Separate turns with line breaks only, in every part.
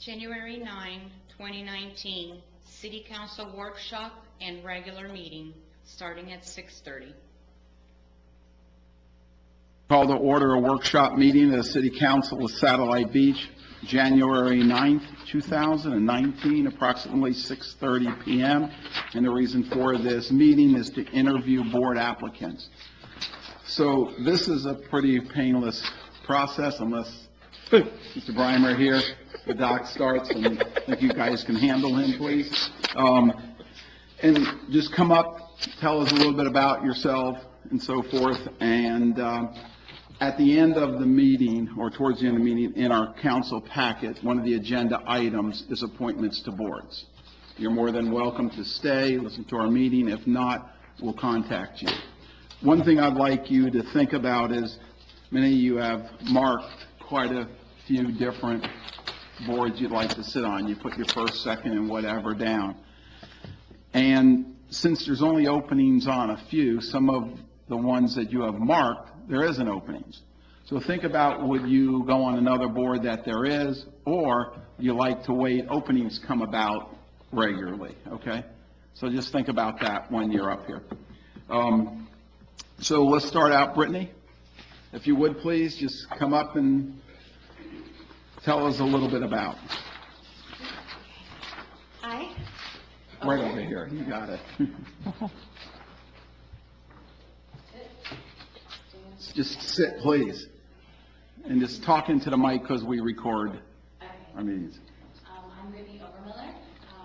January 9, 2019, City Council Workshop and regular meeting starting at 6:30.
Call to order a workshop meeting of the City Council of Satellite Beach, January 9th, 2019, approximately 6:30 p.m. And the reason for this meeting is to interview board applicants. So this is a pretty painless process unless Mr. Breimer here, the doc starts, and I think you guys can handle him, please. And just come up, tell us a little bit about yourself and so forth. And at the end of the meeting, or towards the end of the meeting, in our council packet, one of the agenda items is appointments to boards. You're more than welcome to stay, listen to our meeting. If not, we'll contact you. One thing I'd like you to think about is many of you have marked quite a few different boards you'd like to sit on. You put your first, second, and whatever down. And since there's only openings on a few, some of the ones that you have marked, there isn't openings. So think about, would you go on another board that there is, or you like to wait, openings come about regularly, okay? So just think about that when you're up here. So let's start out, Brittany. If you would please, just come up and tell us a little bit about.
Hi.
Right over here, you got it. Just sit, please. And just talk into the mic because we record our meetings.
I'm Brittany Obermiller.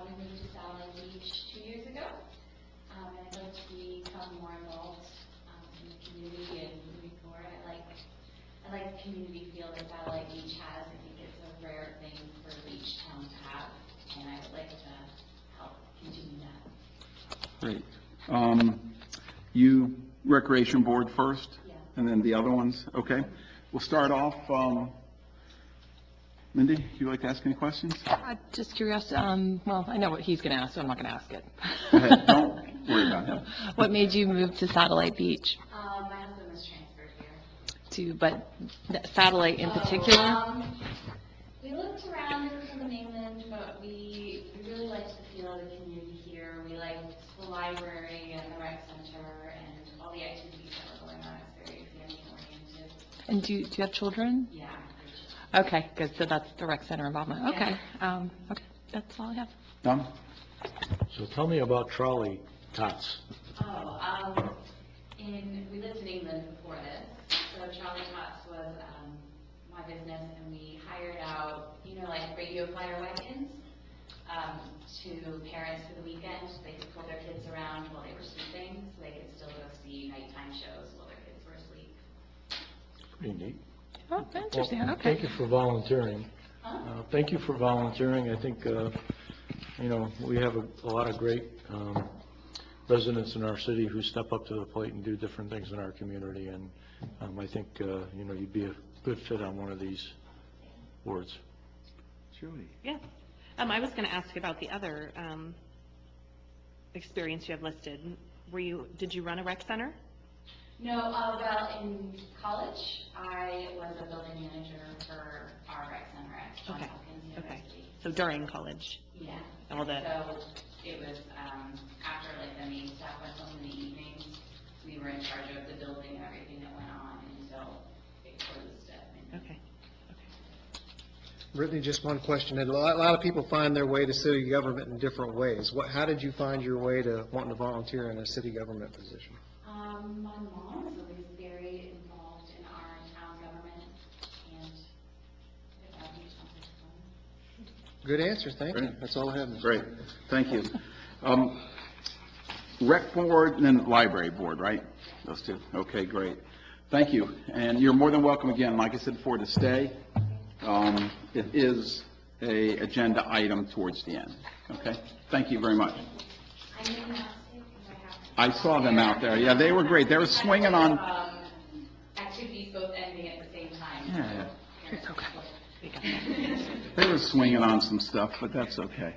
We moved to Satellite Beach 2 years ago. And I'd like to become more involved in the community and moving forward. I like the community feel that Satellite Beach has. I think it's a rare thing for each town to have, and I would like to help continue that.
Great. You Recreation Board first?
Yeah.
And then the other ones? Okay. We'll start off. Mindy, would you like to ask any questions?
Just curious, well, I know what he's going to ask, so I'm not going to ask it.
Go ahead. Don't worry about it.
What made you move to Satellite Beach?
My husband was transferred here.
But Satellite in particular?
We looked around in the mainland, but we really liked the feel of the community here. We liked the library and the rec center and all the activities that were going on. It's very family-oriented.
And do you have children?
Yeah.
Okay, good. So that's the rec center involvement. Okay. Okay, that's all I have.
Done?
So tell me about trolley tots.
We lived in England before this, so Trolley Tots was my business, and we hired out, like radio flyer wagons to parents for the weekend. They could pull their kids around while they were sleeping, so they could still go see nighttime shows while their kids were asleep.
Pretty neat.
Oh, interesting.
Well,
Okay.
Thank you for volunteering.
Huh?
Thank you for volunteering. I think, we have a lot of great residents in our city who step up to the plate and do different things in our community. And I think, you'd be a good fit on one of these boards.
Julie.
Yeah. I was going to ask about the other experience you have listed. Did you run a rec center?
No, well, in college, I was a building manager for our rec center at Johns
Okay.
Hopkins
Okay.
University.
So during college?
Yeah.
All the-
So it was after the main staff went home in the evenings, we were in charge of the building and everything that went on until it closed at midnight.
Okay.
Brittany, just one question. A lot of people find their way to city government in different ways. How did you find your way to wanting to volunteer in a city government position?
My mom is always very involved in our town government, and it brought me something fun.
Good answer. Thank you.
Great.
That's all I have. Mr.
Great. Thank you. Rec Board and then Library Board, right? Those two. Okay, great. Thank you. And you're more than welcome again, like I said before, to stay. It is a agenda item towards the end. Okay? Thank you very much.
I didn't ask you because I have.
I saw them out there. Yeah, they were great. They were swinging on.
Activities both ending at the same time.
Yeah,
It's okay.
We got that.
they were swinging on some stuff, but that's okay.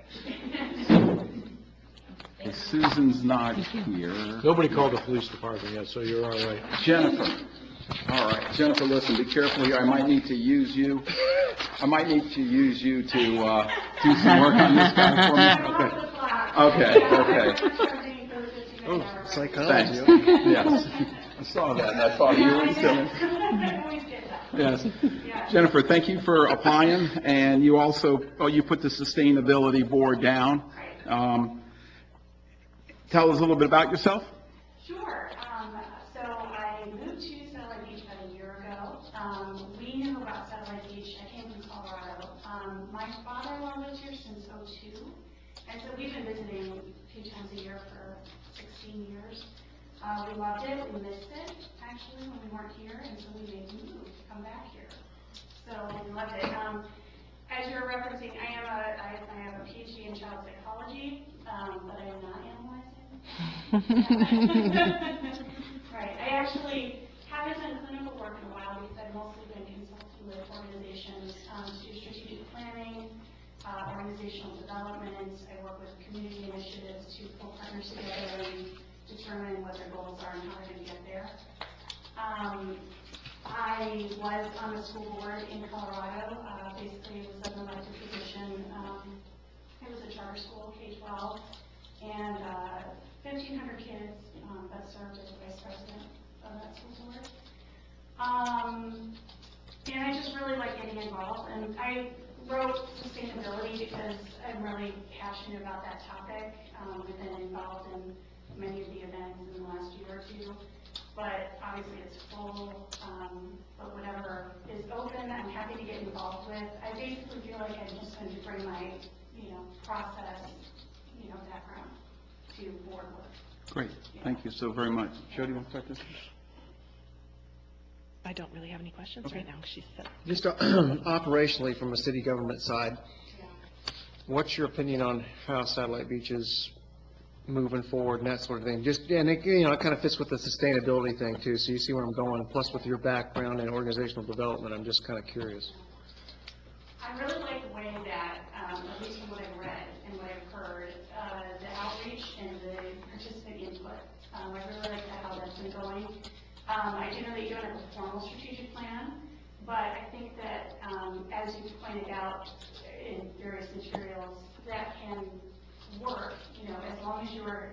Okay, Susan's not here.
Nobody called the police department yet, so you're all right.
Jennifer. All right, Jennifer, listen, be careful here. I might need to use you. I might need to use you to do some work on this guy for me. Okay.
Oh,
Thanks.
psychology.
Yes, I saw that, and I thought you were silly. Yes. Jennifer, thank you for applying, and you also, you put the Sustainability Board down. Tell us a little bit about yourself.
Sure. So I moved to Satellite Beach about a year ago. We knew about Satellite Beach. I came from Colorado. My father-in-law lived here since '02, and so we've been visiting a few times a year for 16 years. We loved it. We missed it, actually, when we weren't here, and so we made the move to come back here. So we loved it. As you're referencing, I have a PhD in child psychology, but I am not analyzing. Right. I actually haven't done clinical work in a while because I've mostly been consulting with organizations to do strategic planning, organizational development. I work with community initiatives to pull partners together and determine what their goals are and how they're going to get there. I was on the school board in Colorado. Basically, it was an elected position. It was a charter school, K-12, and 1,500 kids that served as the vice president of that school board. And I just really like getting involved. And I wrote sustainability because I'm really passionate about that topic. I've been involved in many of the events in the last year or two. But obviously it's full, but whatever is open, I'm happy to get involved with. I basically feel like I'm just going to bring my, process, background to board work.
Great, thank you so very much. Joe, do you want to start this?
I don't really have any questions right now. She said.
Just operationally, from a city government side,
Yeah.
what's your opinion on how Satellite Beach is moving forward and that sort of thing? Just, and it, it kind of fits with the sustainability thing too, so you see where I'm going. Plus, with your background in organizational development, I'm just kind of curious.
I really like the way that, at least from what I've read and what I've heard, the outreach and the participant input. I really like how that's been going. I do know that you don't have a formal strategic plan, but I think that, as you pointed out in various materials, that can work, as long as you're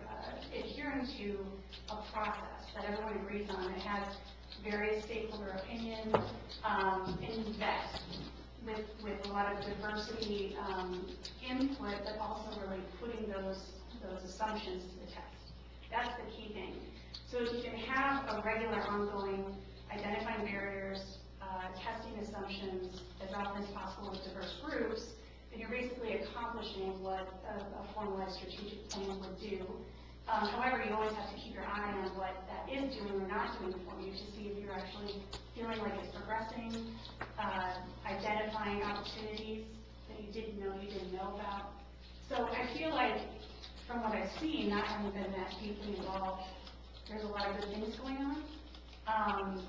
adhering to a process that everyone agrees on, that has various stakeholder opinions, invest with a lot of diversity input, but also really putting those assumptions to the test. That's the key thing. So if you can have a regular ongoing identifying barriers, testing assumptions as often as possible with diverse groups, then you're basically accomplishing what a formalized strategic plan would do. However, you always have to keep your eye on what that is doing or not doing for you to see if you're actually feeling like it's progressing, identifying opportunities that you didn't know about. So I feel like, from what I've seen, not having been that deeply involved, there's a lot of good things going on.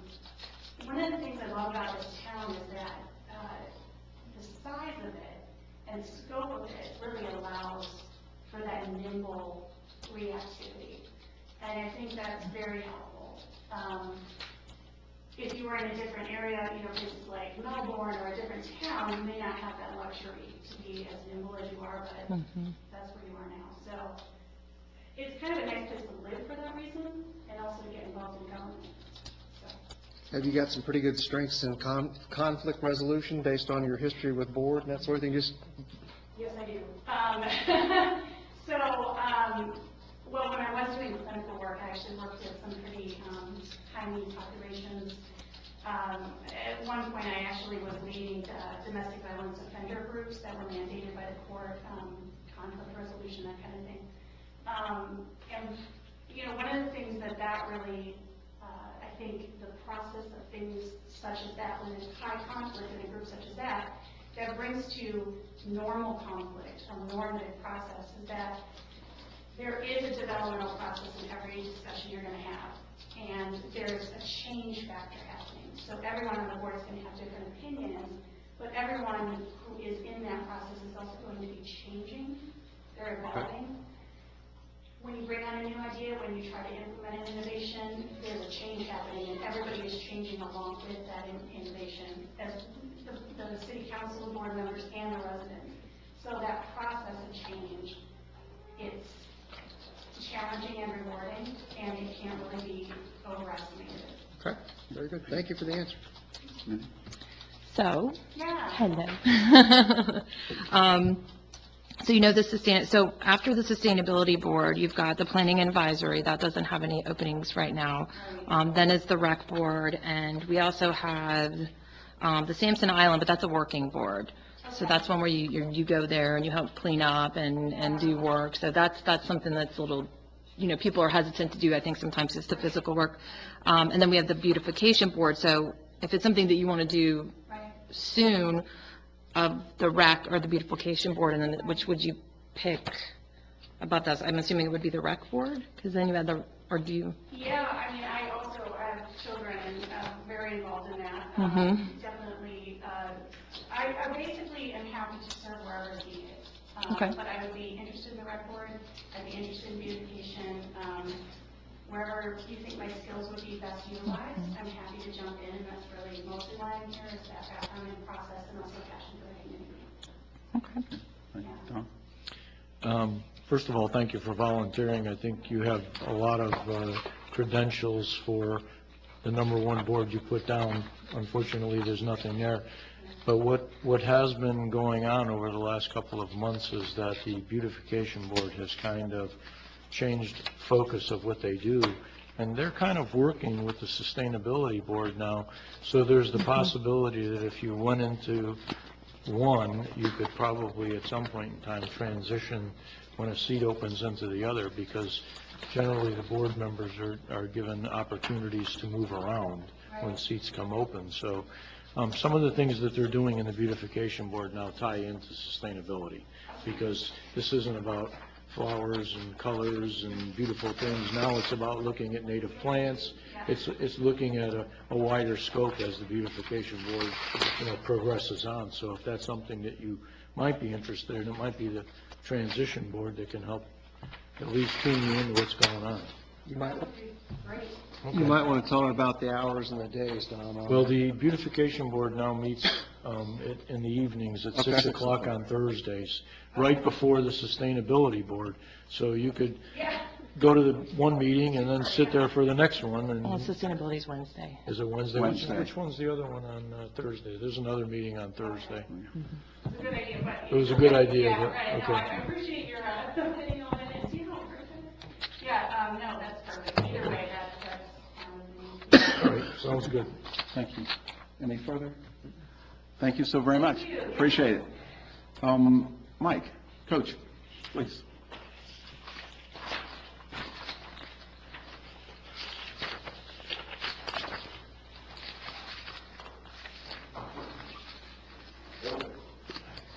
One of the things I love about this town is that the size of it and scope of it really allows for that nimble reactivity. And I think that's very helpful. If you were in a different area, places like Melbourne or a different town, you may not have that luxury to be as nimble as you are, but that's where you are now. So it's kind of a nice place to live for that reason, and also to get involved in government. So.
Have you got some pretty good strengths in conflict resolution based on your history with board and that sort of thing? Just
Yes, I do. Well, when I was doing clinical work, I actually worked with some pretty high-need populations. At one point, I actually was leading domestic violence offender groups that were mandated by the court, conflict resolution, that kind of thing. And one of the things that really, I think the process of things such as that, when there's high conflict in a group such as that brings to normal conflict, a normative process, is that there is a developmental process in every discussion you're going to have, and there's a change factor happening. So everyone on the board is going to have different opinions, but everyone who is in that process is also going to be changing. They're evolving. When you bring on a new idea, when you try to implement an innovation, there's a change happening, and everybody is changing council, the board members, and the residents. So that process of change, it's challenging and rewarding, and it can't really be overestimated.
Okay, very good. Thank you for the answer.
So,
Yeah.
hello. So you know so after the Sustainability Board, you've got the Planning Advisory, that doesn't have any openings right now. Then is the Rec Board, and we also have the Sampson Island, but that's a working board. So that's one where you go there and you help clean up and do work. So that's something that's a little, people are hesitant to do, I think sometimes it's the physical work. And then we have the Beautification Board. So if it's something that you want to do
Right.
soon, of the Rec or the Beautification Board, and then which would you pick about that? I'm assuming it would be the Rec Board, because then you had or do you?
Yeah, I mean, I have children and very involved in that.
Mhm.
Definitely, I basically am happy to serve wherever is needed.
Okay.
But I would be interested in the rec board, I'd be interested in beautification, wherever you think my skills would be best utilized, I'm happy to jump in, and that's really mostly why I'm here, is that background and process and also passion for the community.
Okay.
Thank you. Tom?
First of all, thank you for volunteering. I think you have a lot of credentials for the number one board you put down. Unfortunately, there's nothing there. But what has been going on over the last couple of months is that the Beautification Board has kind of changed focus of what they do, and they're kind of working with the Sustainability Board now. So there's the possibility that if you went into one, you could probably at some point in time transition when a seat opens into the other, because generally the board members are given opportunities to move around when seats come open. So some of the things that they're doing in the Beautification Board now tie into sustainability, because this isn't about flowers and colors and beautiful things. Now it's about looking at native plants. It's looking at a wider scope as the Beautification Board progresses on. So if that's something that you might be interested in, it might be the Transition Board that can help at least tune you into what's going on.
You might
Great.
want to tell them about the hours and the days, Tom.
Well, the Beautification Board now meets in the evenings at 6
Okay.
o'clock on Thursdays, right before the Sustainability Board. So you could go to the one meeting and then sit there for the next one.
Well,
And
Sustainability is Wednesday.
is it Wednesday?
Wednesday.
Which one's the other one on Thursday? There's another meeting on Thursday.
It's a good idea, but.
It was a good idea,
Yeah,
but-
right, no,
okay.
I appreciate your, opinion on it, and do you know a person? Yeah, no, that's perfect, either way, that's,
All right, sounds good.
Thank you. Any further? Thank you so very much.
Thank you.
Appreciate it. Mike, Coach, please.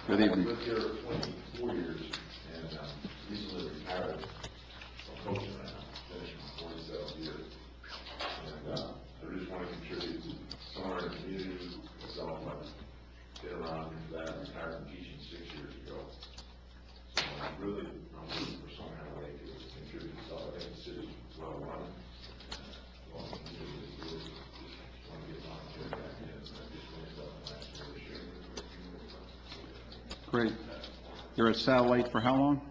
Good evening.
I've lived here 24 years and recently retired from coaching right now, finished my 47th year. And I just want to contribute somewhere in the community myself. I've been around for that, retired from teaching 6 years ago. So I'm looking for some kind of way to contribute. So I think the city's well run. Well, the community is good. Just want to get volunteering back in. I just finished up last year this year.
Great. You're at Satellite for how long?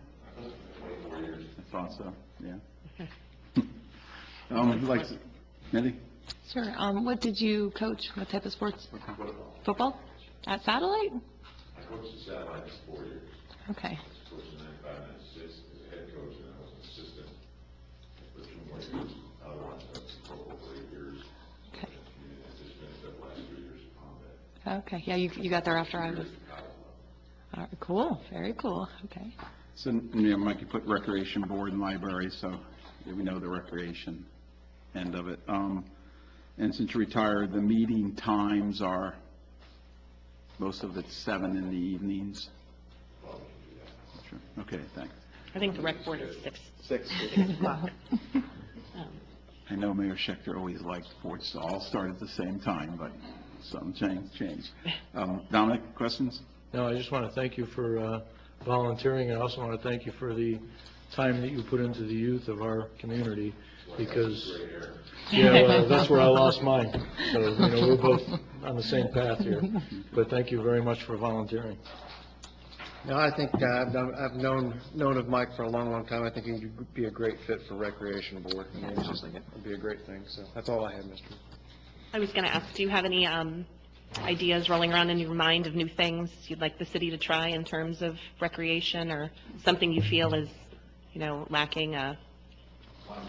24 years.
I thought so, yeah. Who'd like to, Mindy?
Sure. What did you coach? What type of sports? Football? At Satellite?
I coached the Satellites for 4 years.
Okay.
I coached in 95 and 96 as a head coach, and I was an assistant for 2 more years. Otherwise, I was pro for 8 years.
Okay.
And I just finished up last 3 years of combat.
Okay. Yeah, you got there after I was. All right, cool. Very cool. Okay.
So, Mike, you put Recreation Board and Library, so we know the recreation end of it. And since you're retired, the meeting times are, most of it's 7 in the evenings? Sure. Okay, thanks.
I think the rec board is 6.
6.
o'clock.
I know Mayor Schechter always liked sports, so I'll start at the same time, but something changed. Dominic, questions?
No, I just want to thank you for volunteering. I also want to thank you for the time that you put into the youth of our community, because, yeah, well, that's where I lost mine. So, we're both on the same path here. But thank you very much for volunteering.
No, I think I've known of Mike for a long, long time. I think he'd be a great fit for Recreation Board. I mean, it'd be a great thing. So that's all I have, Mr.
I was going to ask, do you have any ideas rolling around in your mind of new things you'd like the city to try in terms of recreation, or something you feel is, lacking?
I've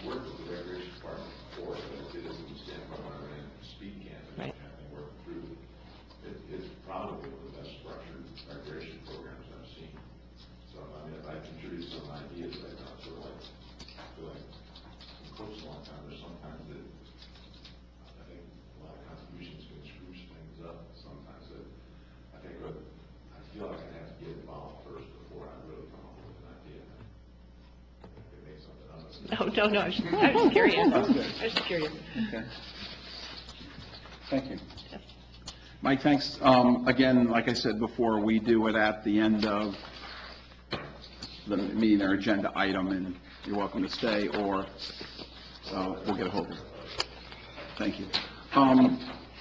worked with the recreation department before, but it isn't the standpoint when I ran speed camp and
Right.
having worked through it. It's probably one of the best structured recreation programs I've seen. So, I mean, if I contribute some ideas, I feel like I'm coached a long time, there's sometimes that I think a lot of contributions can screw things up. Sometimes that I feel like I have to get involved first before I really come up with an idea. It makes something of it.
No, I was just curious. I was just curious.
Okay. Thank you. Mike, thanks. Again, like I said before, we do it at the end of the meeting, or agenda item, and you're welcome to stay, or we'll get a hold of you. Thank you.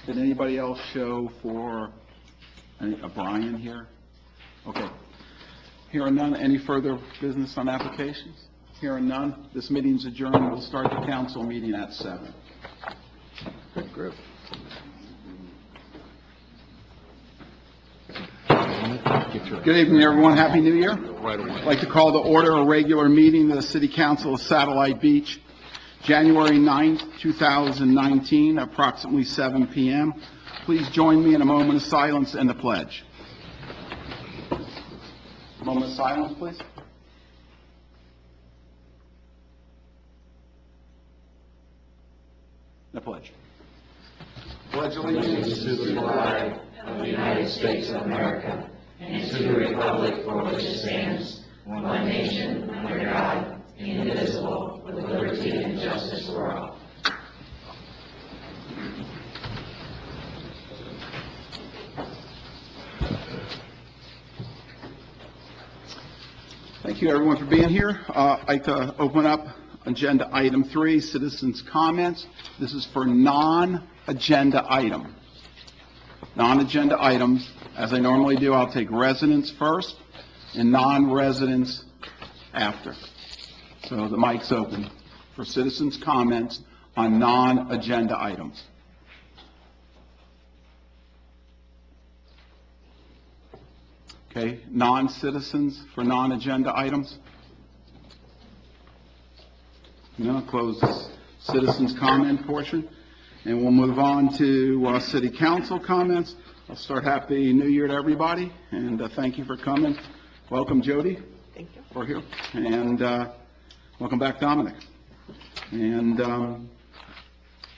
Did anybody else show for Brian here? Okay. Hearing none, any further business on applications? Hearing none, this meeting's adjourned. We'll start the council meeting at 7.
Good group.
Good evening, everyone. Happy New Year. I'd like to call to order a regular meeting of the City Council of Satellite Beach, January 9th, 2019, approximately 7 p.m. Please join me in a moment of silence and the pledge. Moment of silence, please. The pledge. Pledge allegiance
to the flag of the United States of America and to the republic for which it stands, one nation, under God, indivisible, with liberty and justice for all.
Thank you, everyone, for being here. I'd like to open up agenda item 3, citizens' comments. This is for non-agenda item. Non-agenda items, as I normally do, I'll take residents first and non-residents after. So the mic's open for citizens' comments on non-agenda items. Okay, non-citizens for non-agenda items? No, I'll close this citizens' comment portion, and we'll move on to city council comments. I'll start Happy New Year to everybody, and thank you for coming. Welcome, Jody.
Thank you.
For here, and welcome back, Dominic. And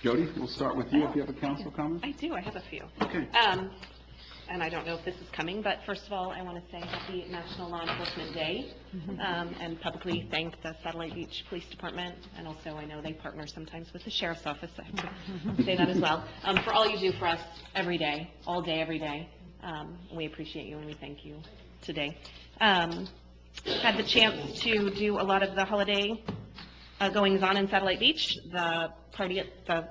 Jody, we'll start with you if you have a council comment.
I do. I have a few.
Okay.
And I don't know if this is coming, but first of all, I want to say Happy National Law Enforcement Day, and publicly thank the Satellite Beach Police Department, and also I know they partner sometimes with the Sheriff's Office, I have to say that as well, for all you do for us every day, all day, every day. We appreciate you and we thank you today. Had the chance to do a lot of the holiday goings-on in Satellite Beach. The party at the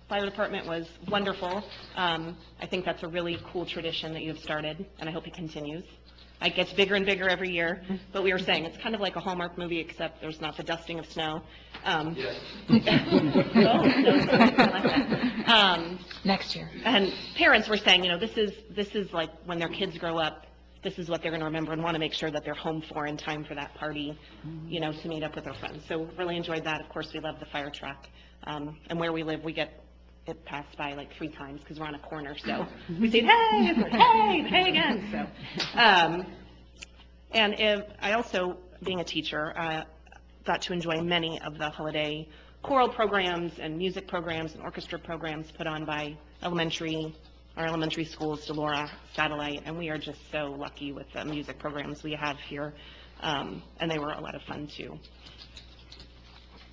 fire department was wonderful. I think that's a really cool tradition that you have started, and I hope it continues. It gets bigger and bigger every year, but we were saying it's kind of like a Hallmark movie, except there's not the dusting of snow.
Yes.
Oh, no, I like that.
Next year.
And parents were saying, this is like when their kids grow up, this is what they're going to remember and want to make sure that they're home for in time for that party, to meet up with their friends. So really enjoyed that. Of course, we love the fire truck. And where we live, we get it passed by like 3 times because we're on a corner. So we say, hey, it's like, hey again. So, and I also, being a teacher, got to enjoy many of the holiday choral programs and music programs and orchestra programs put on by our elementary schools, Delora, Satellite, and we are just so lucky with the music programs we have here, and they were a lot of fun to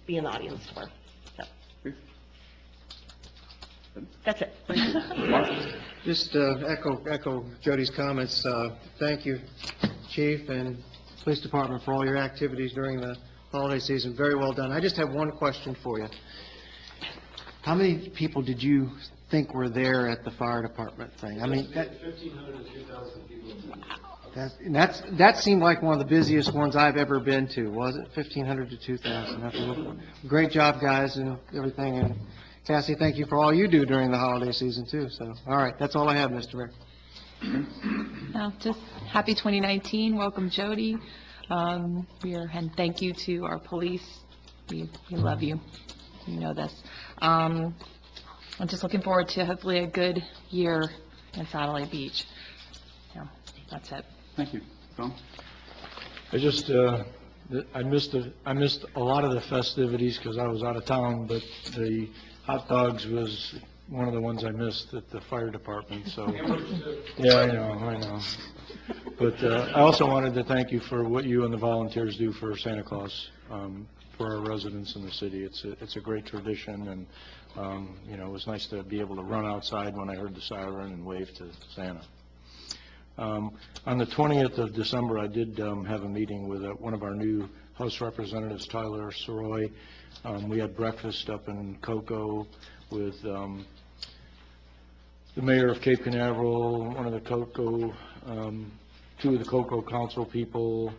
be in the audience for. So. That's it.
Just echo Jody's comments. Thank you, Chief and Police Department, for all your activities during the holiday season. Very well done. I just have one question for you. How many people did you think were there at the fire department thing? I mean,
1,500 to 2,000 people.
that seemed like one of the busiest ones I've ever been to, was it? 1,500 to 2,000. Great job, guys, and everything. And Cassie, thank you for all you do during the holiday season, too. So, all right, that's all I have, Mr. Mayor.
Well, just happy 2019. Welcome, Jody. And thank you to our police. We love you. You know this. I'm just looking forward to hopefully a good year in Satellite Beach. Yeah, that's it.
Thank you. Tom?
I just, I missed a lot of the festivities because I was out of town, but the hot dogs was one of the ones I missed at the fire department, so. Yeah, I know. But I also wanted to thank you for what you and the volunteers do for Santa Claus, for our residents in the city. It's a great tradition, and, it was nice to be able to run outside when I heard the siren and wave to Santa. On the 20th of December, I did have a meeting with one of our new House Representatives, Tyler Soroy. We had breakfast up in Cocoa with the mayor of Cape Canaveral, one of the Cocoa, two of the Cocoa Council people,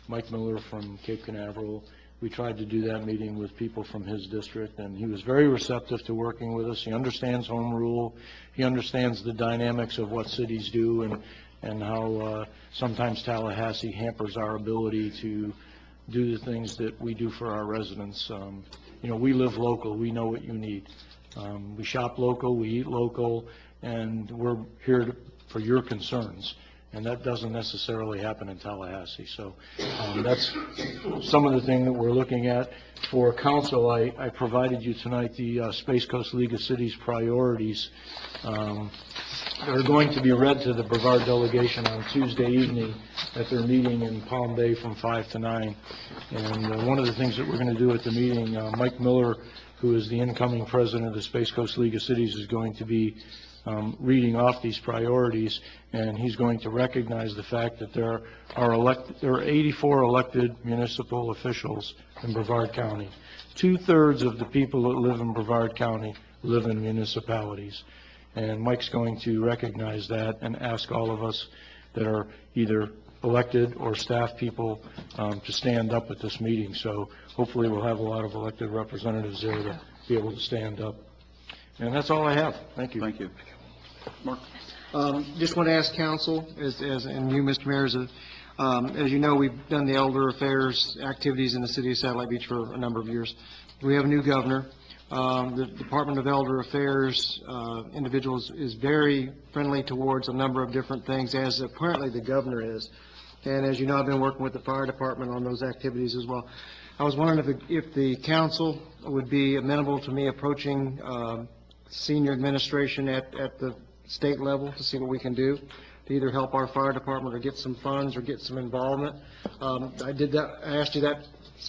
Mike Miller from Cape Canaveral. We tried to do that meeting with people from his district, and he was very receptive to working with us. He understands home rule. He understands the dynamics of what cities do and how sometimes Tallahassee hampers our ability to do the things that we do for our residents. We live local. We know what you need. We shop local, we eat local, and we're here for your concerns. And that doesn't necessarily happen in Tallahassee. So that's some of the things that we're looking at. For council, I provided you tonight the Space Coast League of Cities priorities. They're going to be read to the Brevard delegation on Tuesday evening at their meeting in Palm Bay from 5 to 9. And one of the things that we're going to do at the meeting, Mike Miller, who is the incoming president of the Space Coast League of Cities, is going to be reading off these priorities, and he's going to recognize the fact that there are 84 elected municipal officials in Brevard County. 2/3 of the people that live in Brevard County live in municipalities. And Mike's going to recognize that and ask all of us that are either elected or staff people to stand up at this meeting. So hopefully we'll have a lot of elected representatives there to be able to stand up. And that's all I have. Thank you.
Thank you. Mark?
Just want to ask council, and you, Mr. Mayor, as you know, we've done the elder affairs activities in the city of Satellite Beach for a number of years. We have a new governor. The Department of Elder Affairs individuals is very friendly towards a number of different things, as apparently the governor is. And as you know, I've been working with the fire department on those activities as well. I was wondering if the council would be amenable to me approaching senior administration at the state level to see what we can do to either help our fire department or get some funds or get some involvement. I asked you that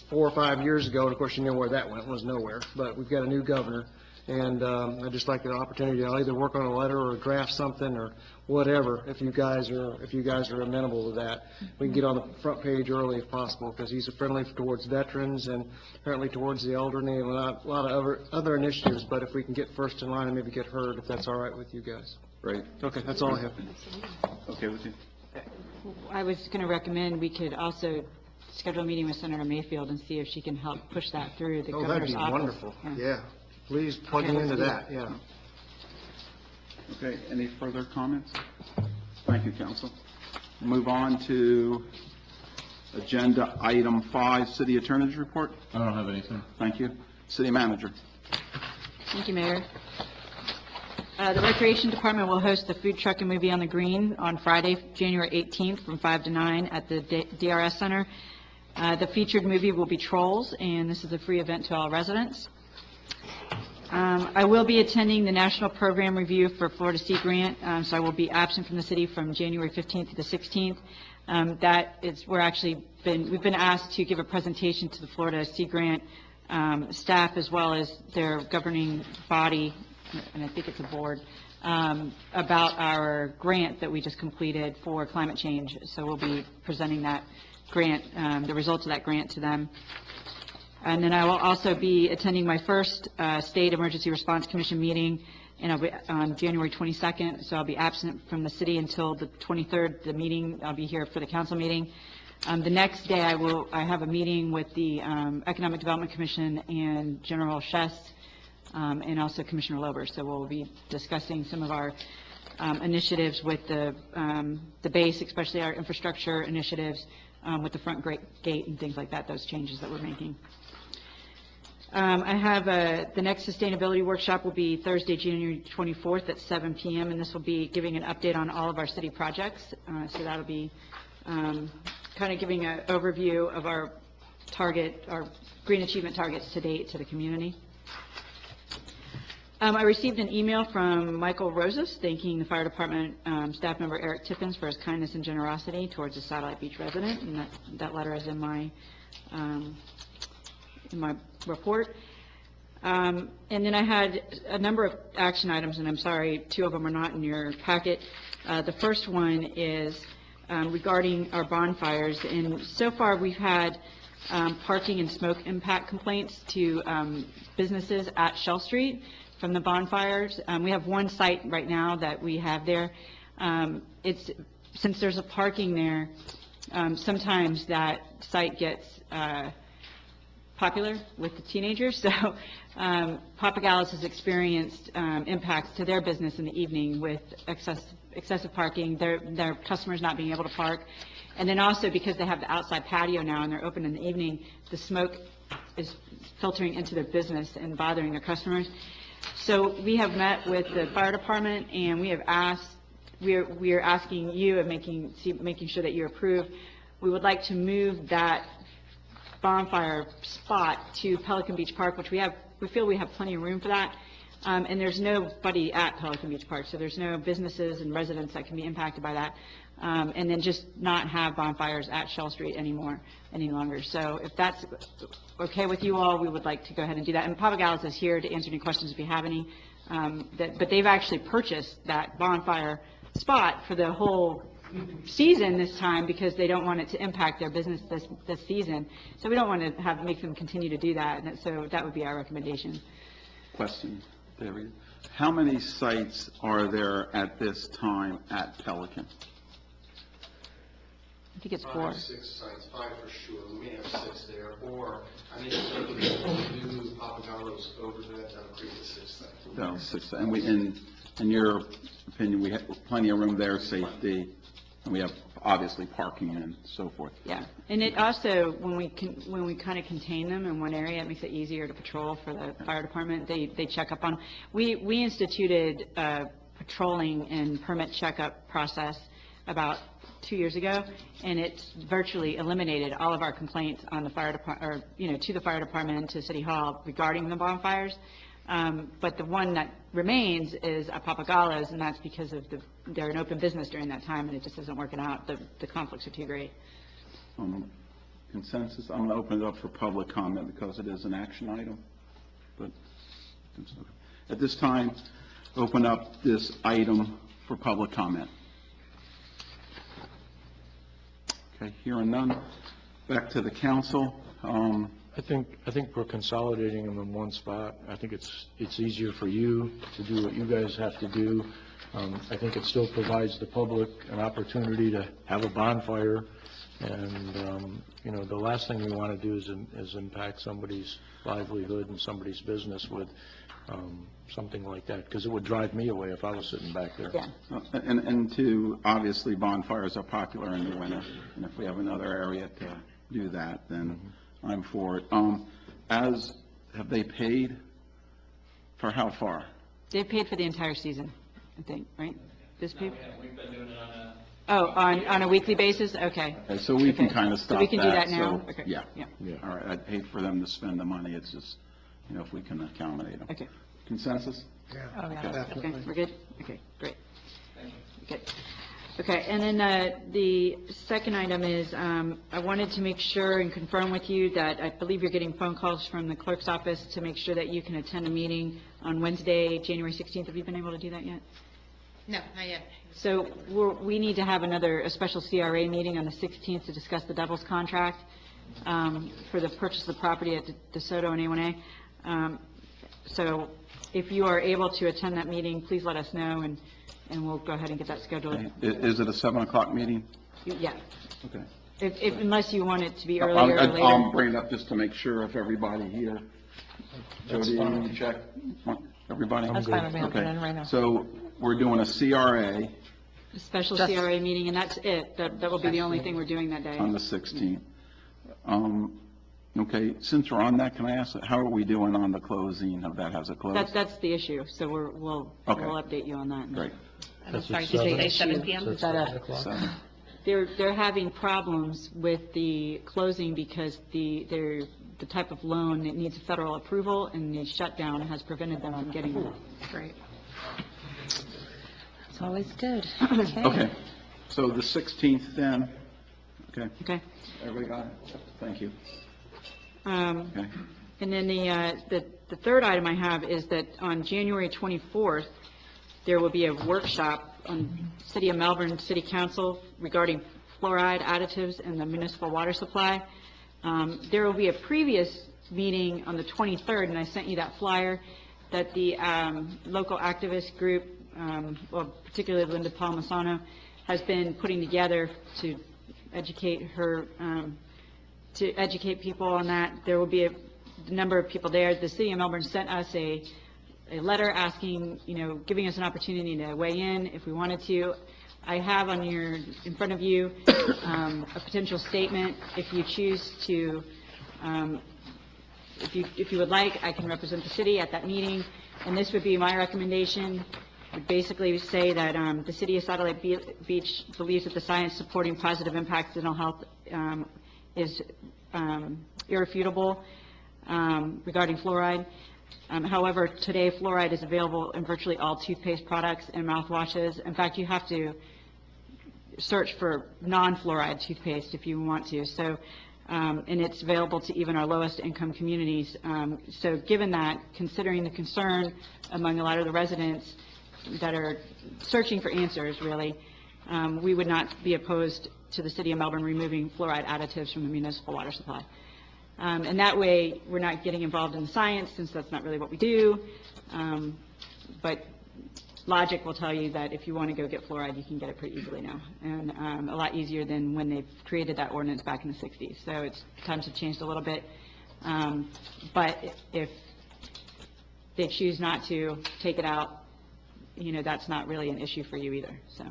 4 or 5 years ago, and of course you know where that went. It was nowhere. But we've got a new governor, and I'd just like the opportunity to either work on a letter or draft something or whatever, if you guys are amenable to that. We can get on the front page early if possible, because he's friendly towards veterans and apparently towards the elderly and a lot of other initiatives. But if we can get first in line and maybe get heard, if that's all right with you guys.
Great.
Okay, that's all I have.
Okay with you?
I was going to recommend we could also schedule a meeting with Senator Mayfield and see if she can help push that through the governor's office.
Oh, that'd be wonderful. Yeah. Please plug me into that, yeah.
Okay, any further comments? Thank you, council. Move on to agenda item 5, city attorney's report.
I don't have anything.
Thank you. City manager.
Thank you, Mayor. The Recreation Department will host the Food Truck and Movie on the Green on Friday, January 18th from 5 to 9 at the DRS Center. The featured movie will be Trolls, and this is a free event to all residents. I will be attending the National Program Review for Florida Sea Grant, so I will be absent from the city from January 15th to the 16th. We've been asked to give a presentation to the Florida Sea Grant staff as well as their governing body, and I think it's a board, about our grant that we just completed for climate change. So we'll be presenting that grant, the results of that grant to them. And then I will also be attending my first State Emergency Response Commission meeting, and I'll be on January 22nd, so I'll be absent from the city until the 23rd, the meeting. I'll be here for the council meeting. The next day, I have a meeting with the Economic Development Commission and General Chess, and also Commissioner Lober. So we'll be discussing some of our initiatives with the base, especially our infrastructure initiatives with the front gate and things like that, those changes that we're making. I have the next sustainability workshop will be Thursday, January 24th at 7 p.m., and this will be giving an update on all of our city projects. So that'll be kind of giving an overview of our green achievement targets to date to the community. I received an email from Michael Rosas thanking the fire department staff member Eric Tippins for his kindness and generosity towards a Satellite Beach resident, and that letter is in my report. And then I had a number of action items, and I'm sorry, 2 of them are not in your packet. The first one is regarding our bonfires, and so far we've had parking and smoke impact complaints to businesses at Shell Street from the bonfires. We have one site right now that we have there. Since there's a parking there, sometimes that site gets popular with the teenagers, so Papagallis has experienced impacts to their business in the evening with excessive parking, their customers not being able to park, and then also because they have the outside patio now and they're open in the evening, the smoke is filtering into their business and bothering their customers. So we have met with the fire department, and we have asked, we are asking you and making sure that you approve. We would like to move that bonfire spot to Pelican Beach Park, which we feel we have plenty of room for that. And there's nobody at Pelican Beach Park, so there's no businesses and residents that can be impacted by that. And then just not have bonfires at Shell Street any longer. So if that's okay with you all, we would like to go ahead and do that. And Papagallis is here to answer any questions if you have any. But they've actually purchased that bonfire spot for the whole season this time because they don't want it to impact their business this season. So we don't want to make them continue to do that. And so that would be our recommendation.
Question, David. How many sites are there at this time at Pelican?
I think it's 4.
6 sites, 5 for sure. We may have 6 there, or I mean, if we do Papagallos over that'll create a 6th site.
No, 6. And in your opinion, we have plenty of room there, safety, and we have obviously parking and so forth.
Yeah, and it also, when we kind of contain them in one area, it makes it easier to patrol for the fire department. They check up on. We instituted a patrolling and permit checkup process about 2 years ago, and it's virtually eliminated all of our complaints on the fire department, or to the fire department, to City Hall regarding the bonfires. But the one that remains is a Papagallos, and that's because of they're an open business during that time, and it just isn't working out. The conflicts are too great.
Consensus? I'm going to open it up for public comment because it is an action item. But at this time, open up this item for public comment. Okay, hearing none. Back to the council.
I think we're consolidating them in one spot. I think it's easier for you to do what you guys have to do. I think it still provides the public an opportunity to have a bonfire, and the last thing we want to do is impact somebody's livelihood and somebody's business with something like that, because it would drive me away if I was sitting back there.
Yeah.
And obviously bonfires are popular in the winter, and if we have another area to do that, then I'm for it. Have they paid for how far?
They've paid for the entire season, I think, right? This people?
We've been doing it on a...
Oh, on a weekly basis? Okay.
Okay, so we can kind of stop that.
So we can do that now?
So,
Okay.
Yeah.
Yeah.
All right, I'd hate for them to spend the money, it's just, if we can accommodate them.
Okay.
Consensus?
Oh, yeah.
Okay.
Okay, we're good? Okay, great. Good. Okay, and then the second item is, I wanted to make sure and confirm with you that I believe you're getting phone calls from the clerk's office to make sure that you can attend a meeting on Wednesday, January 16th. Have you been able to do that yet?
No, not yet.
So we need to have a special CRA meeting on the 16th to discuss the Devils contract for the purchase of the property at DeSoto and A1A. So if you are able to attend that meeting, please let us know, and we'll go ahead and get that scheduled.
Okay. Is it a 7 o'clock meeting?
Yeah,
Okay.
unless you want it to be earlier or later.
I'll bring it up just to make sure if everybody here. Jody, you check? Everybody?
That's fine with me, I'll put it in
Okay.
right now.
So we're doing a CRA
A special
Just-
CRA meeting, and that's it. That will be the only thing we're doing that day.
on the 16th. Okay, since we're on that, can I ask, how are we doing on the closing of that? Has it closed?
That's the issue, so we'll
Okay.
update you on that.
Great.
I'm
That's
sorry,
at
did you say
7?
7 PM?
So it's
Is that a-
7 o'clock?
7.
They're having problems with the closing because the type of loan, it needs federal approval, and the shutdown has prevented them from getting it.
Great. It's always good.
Okay, so the 16th then, okay,
Okay?
everybody got it? Thank you. Okay.
And then the third item I have is that on January 24th, there will be a workshop on City of Melbourne City Council regarding fluoride additives in the municipal water supply. There will be a previous meeting on the 23rd, and I sent you that flyer, that the local activist group, well, particularly Linda Palmisano, has been putting together to educate people on that. There will be a number of people there. The City of Melbourne sent us a letter asking, giving us an opportunity to weigh in if we wanted to. I have in front of you, a potential statement. If you choose to, if you would like, I can represent the city at that meeting, and this would be my recommendation. It would basically say that the city of Satellite Beach believes that the science supporting positive impacts on dental health is irrefutable regarding fluoride. However, today fluoride is available in virtually all toothpaste products and mouthwashes. In fact, you have to search for non-fluoride toothpaste if you want to. So, and it's available to even our lowest income communities. So given that, considering the concern among a lot of the residents that are searching for answers, really, we would not be opposed to the City of Melbourne removing fluoride additives from the municipal water supply. And that way, we're not getting involved in the science, since that's not really what we do. But logic will tell you that if you want to go get fluoride, you can get it pretty easily now, and a lot easier than when they created that ordinance back in the 60s. So times have changed a little bit. But if they choose not to take it out, that's not really an issue for you either, so.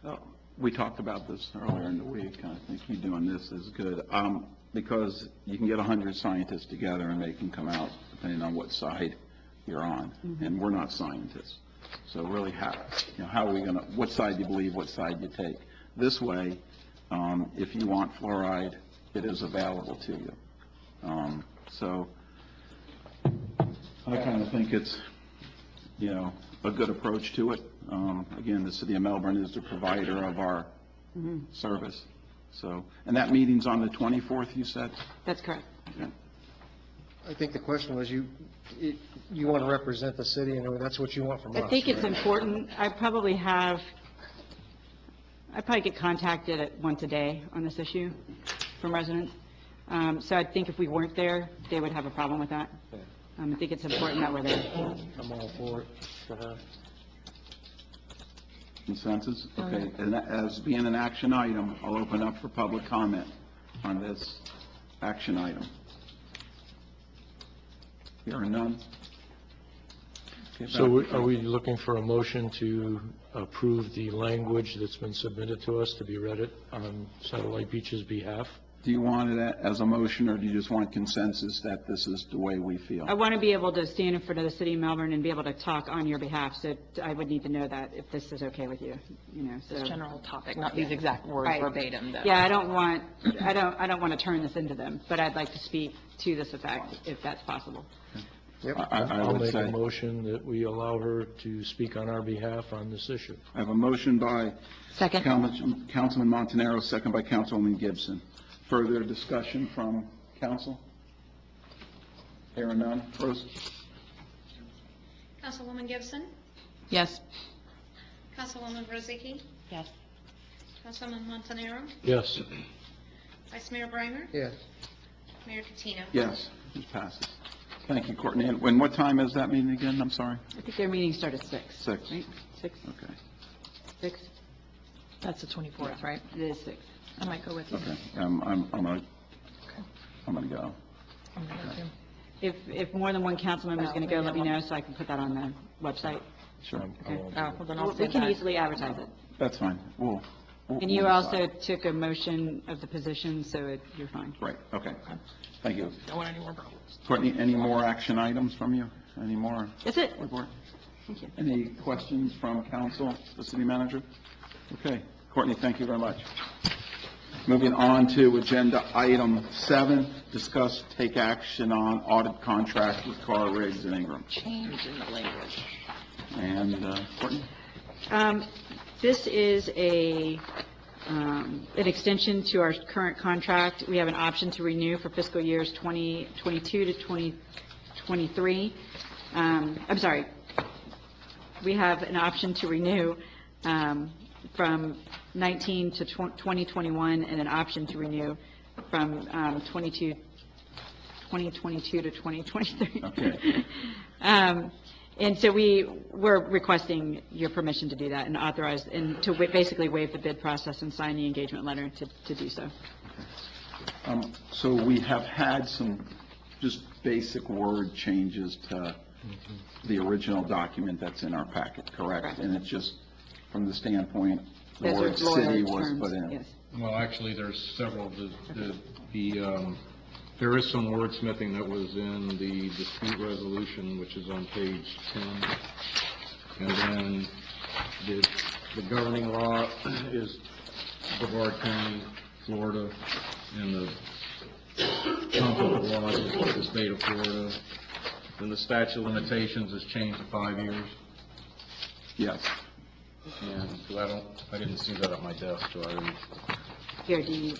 Right. We talked about this earlier in the week. I think you doing this is good, because you can get 100 scientists together and they can come out depending on what side you're on, and we're not scientists. So really, how are we going to, what side you believe, what side you take? This way, if you want fluoride, it is available to you. So I kind of think it's, a good approach to it. Again, the City of Melbourne is the provider of our service. So, and that meeting's on the 24th, you said?
That's correct.
Okay.
I think the question was, you want to represent the city, and that's what you want from us.
I think it's
right?
important. I probably get contacted once a day on this issue from residents. So I think if we weren't there, they would have a problem with that. I think it's important that we're there.
I'm all for it.
Consensus? Okay. And as being an action item, I'll open up for public comment on this action item. Hearing none? Okay,
So
back-
are we looking for a motion to approve the language that's been submitted to us to be read on Satellite Beach's behalf?
Do you want it as a motion, or do you just want consensus that this is the way we feel?
I want to be able to stand in front of the city of Melbourne and be able to talk on your behalf, so I would need to know that, if this is okay with you, so.
This general topic, not these exact words
Right.
verbatim, though.
Yeah, I don't want to turn this into them, but I'd like to speak to this effect, if that's possible.
Yep.
I
I'll
would
make
say,
a motion that we allow her to speak on our behalf on this issue.
I have a motion by
Second.
Councilman Montanaro, second by Councilwoman Gibson. Further discussion from council? Hearing none. Rose?
Councilwoman Gibson?
Yes.
Councilwoman Rozicki,
Yes.
Councilman Montanaro,
Yes.
Vice Mayor Brimer,
Yes.
Mayor Catino.
Yes, it passes. Thank you, Courtney. And what time is that meeting again? I'm sorry.
I think their meetings start at 6.
6.
Right? 6?
Okay.
6?
That's the 24th, right?
It is 6.
I might go with you.
Okay. I'm gonna go.
I'm gonna go too.
If more than one council member is going to go, let me know so I can put that on the website.
Sure.
Okay.
Oh, well, then I'll
We
stand
can
back.
easily advertise it.
That's fine. We'll
And you
decide.
also took a motion of the position, so you're fine.
Right, okay. Thank you.
Don't want any more problems.
Courtney, any more action items from you? Any more?
That's it.
Report?
Thank you.
Any questions from council, the city manager? Okay. Courtney, thank you very much. Moving on to agenda item 7, discuss, take action on audit contract with Carr, Riggs, and Ingram.
Change in the language.
And Courtney?
This is an extension to our current contract. We have an option to renew for fiscal years 2022 to 2023. I'm sorry. We have an option to renew from 19 to 2021, and an option to renew from 2022 to 2023.
Okay.
And so we're requesting your permission to do that and authorize, and to basically waive the bid process and sign the engagement letter to do so.
So we have had some just basic word changes to the original document that's in our packet, correct?
Correct.
And it's just from the standpoint, the
Those are
word city
lawyer
was
terms,
put in.
yes.
Well, actually, there's several. There is some wordsmithing that was in the dispute resolution, which is on page 10. And then the governing law is Brevard County, Florida, and the comparable laws is the state of Florida. And the statute of limitations is changed to 5 years.
Yes.
And so I didn't see that at my desk, so I didn't.
Here, do you?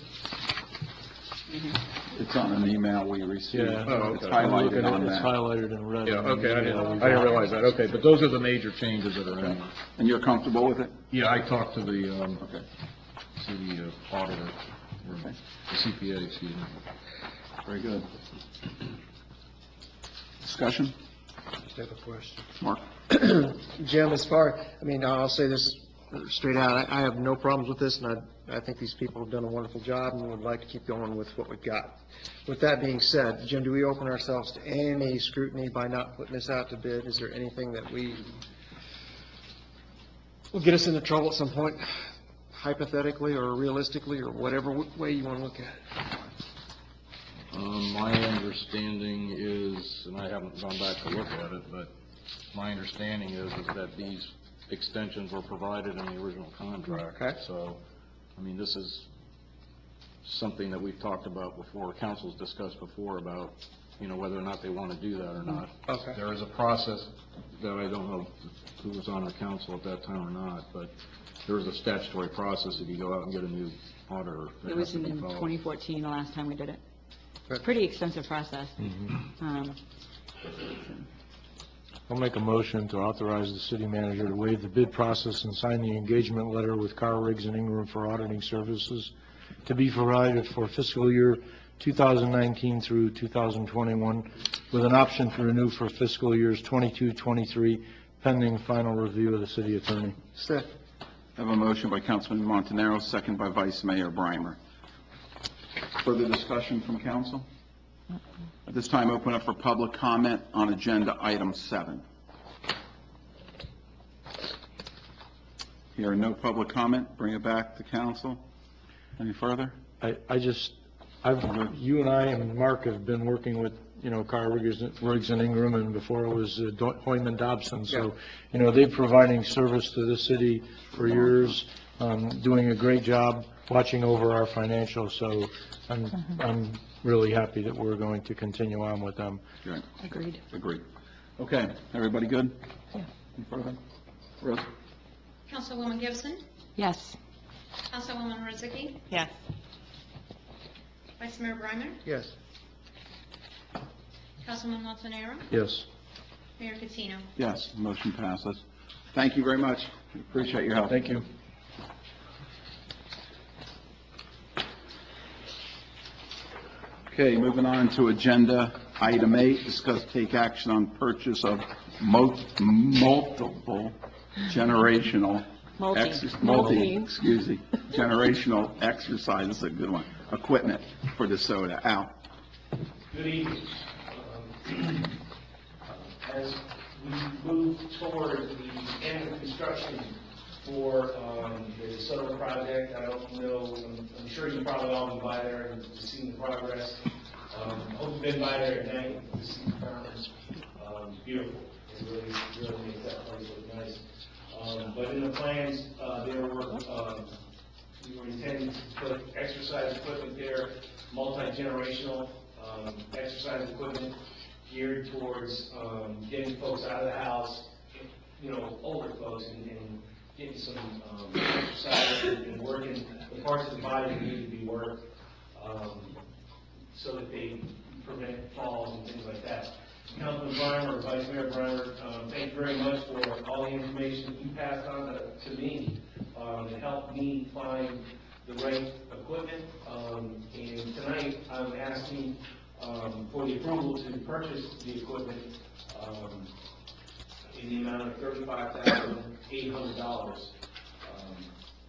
It's on an email we received.
Yeah.
Oh,
It's
okay.
highlighted on
It's
that.
highlighted in red.
Yeah, okay, I
Yeah,
didn't
we've
realize that, okay, but those are the major changes that are in.
And you're comfortable with it?
Yeah, I talked to the
Okay.
city auditor, or the CPA, excuse me.
Very good. Discussion?
Just have a question.
Mark?
Jim, I'll say this straight out, I have no problems with this, and I think these people have done a wonderful job, and would like to keep going with what we've got. With that being said, Jim, do we open ourselves to any scrutiny by not putting this out to bid? Is there anything that will get us into trouble at some point, hypothetically or realistically, or whatever way you want to look at it?
My understanding is, and I haven't gone back to look at it, but my understanding is that these extensions were provided in the original contract.
Okay.
So, I mean, this is something that we've talked about before, council's discussed before about, whether or not they want to do that or not.
Okay.
There is a process that I don't know who was on the council at that time or not, but there is a statutory process if you go out and get a new auditor. that
It
has
was
to
in
be followed.
2014, the last time we did it. Pretty extensive process.
I'll make a motion to authorize the city manager to waive the bid process and sign the engagement letter with Carr, Riggs, and Ingram for auditing services to be provided for fiscal year 2019 through 2021, with an option to renew for fiscal years 22, 23, pending final review of the city attorney.
Steph?
I have a motion by Councilman Montanaro, second by Vice Mayor Brimer. Further discussion from council? At this time, open up for public comment on agenda item 7. Hearing no public comment, bring it back to council. Any further?
You and I and Mark have been working with, Carr, Riggs, and Ingram, and before it was Hoyman Dobson. So, they're providing service to the city for years, doing a great job watching over our financials. So I'm really happy that we're going to continue on with them.
Good.
Agreed.
Agreed. Okay, everybody good?
Yeah.
Any further? Rose?
Councilwoman Gibson,
Yes.
Councilwoman Rozicki,
Yes.
Vice Mayor Brimer,
Yes.
Councilman Montanaro,
Yes.
Mayor Catino.
Yes, motion passes. Thank you very much. Appreciate your help.
Thank you.
Okay, moving on to agenda item 8, discuss take action on purchase of multiple generational generational exercise, this is a good one, equipment for DeSoto. Al?
Good evening. As we move toward the end of construction for the DeSoto project, I don't know, I'm sure you probably all been by there and seen the progress. I hope you've been by there at night to see the fountains. Beautiful. It really makes that place look nice. But in the plans, we were intending to put exercise equipment there, multi-generational exercise equipment geared towards getting folks out of the house, older folks, and getting some exercise and working the parts of the body that need to be worked so that they prevent falls and things like that. Councilman Breimer, or Vice Mayor Breimer, thank you very much for all the information you passed on to me to help me find the right equipment. And tonight, I'm asking for the approval to purchase the equipment in the amount of $35,800.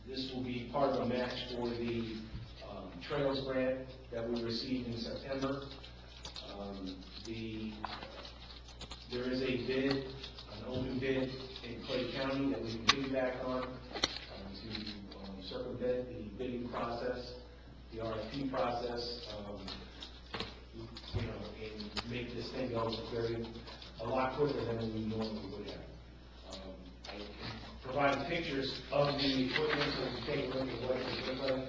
This will be part of a match for the Trails grant that we received in September. There is a bid, an open bid in Clay County that we can piggyback on to circumvent the bidding process, the RFP process, and make this thing go a lot quicker than we normally would have. I provide pictures of the equipment so you take a look at what it looks like.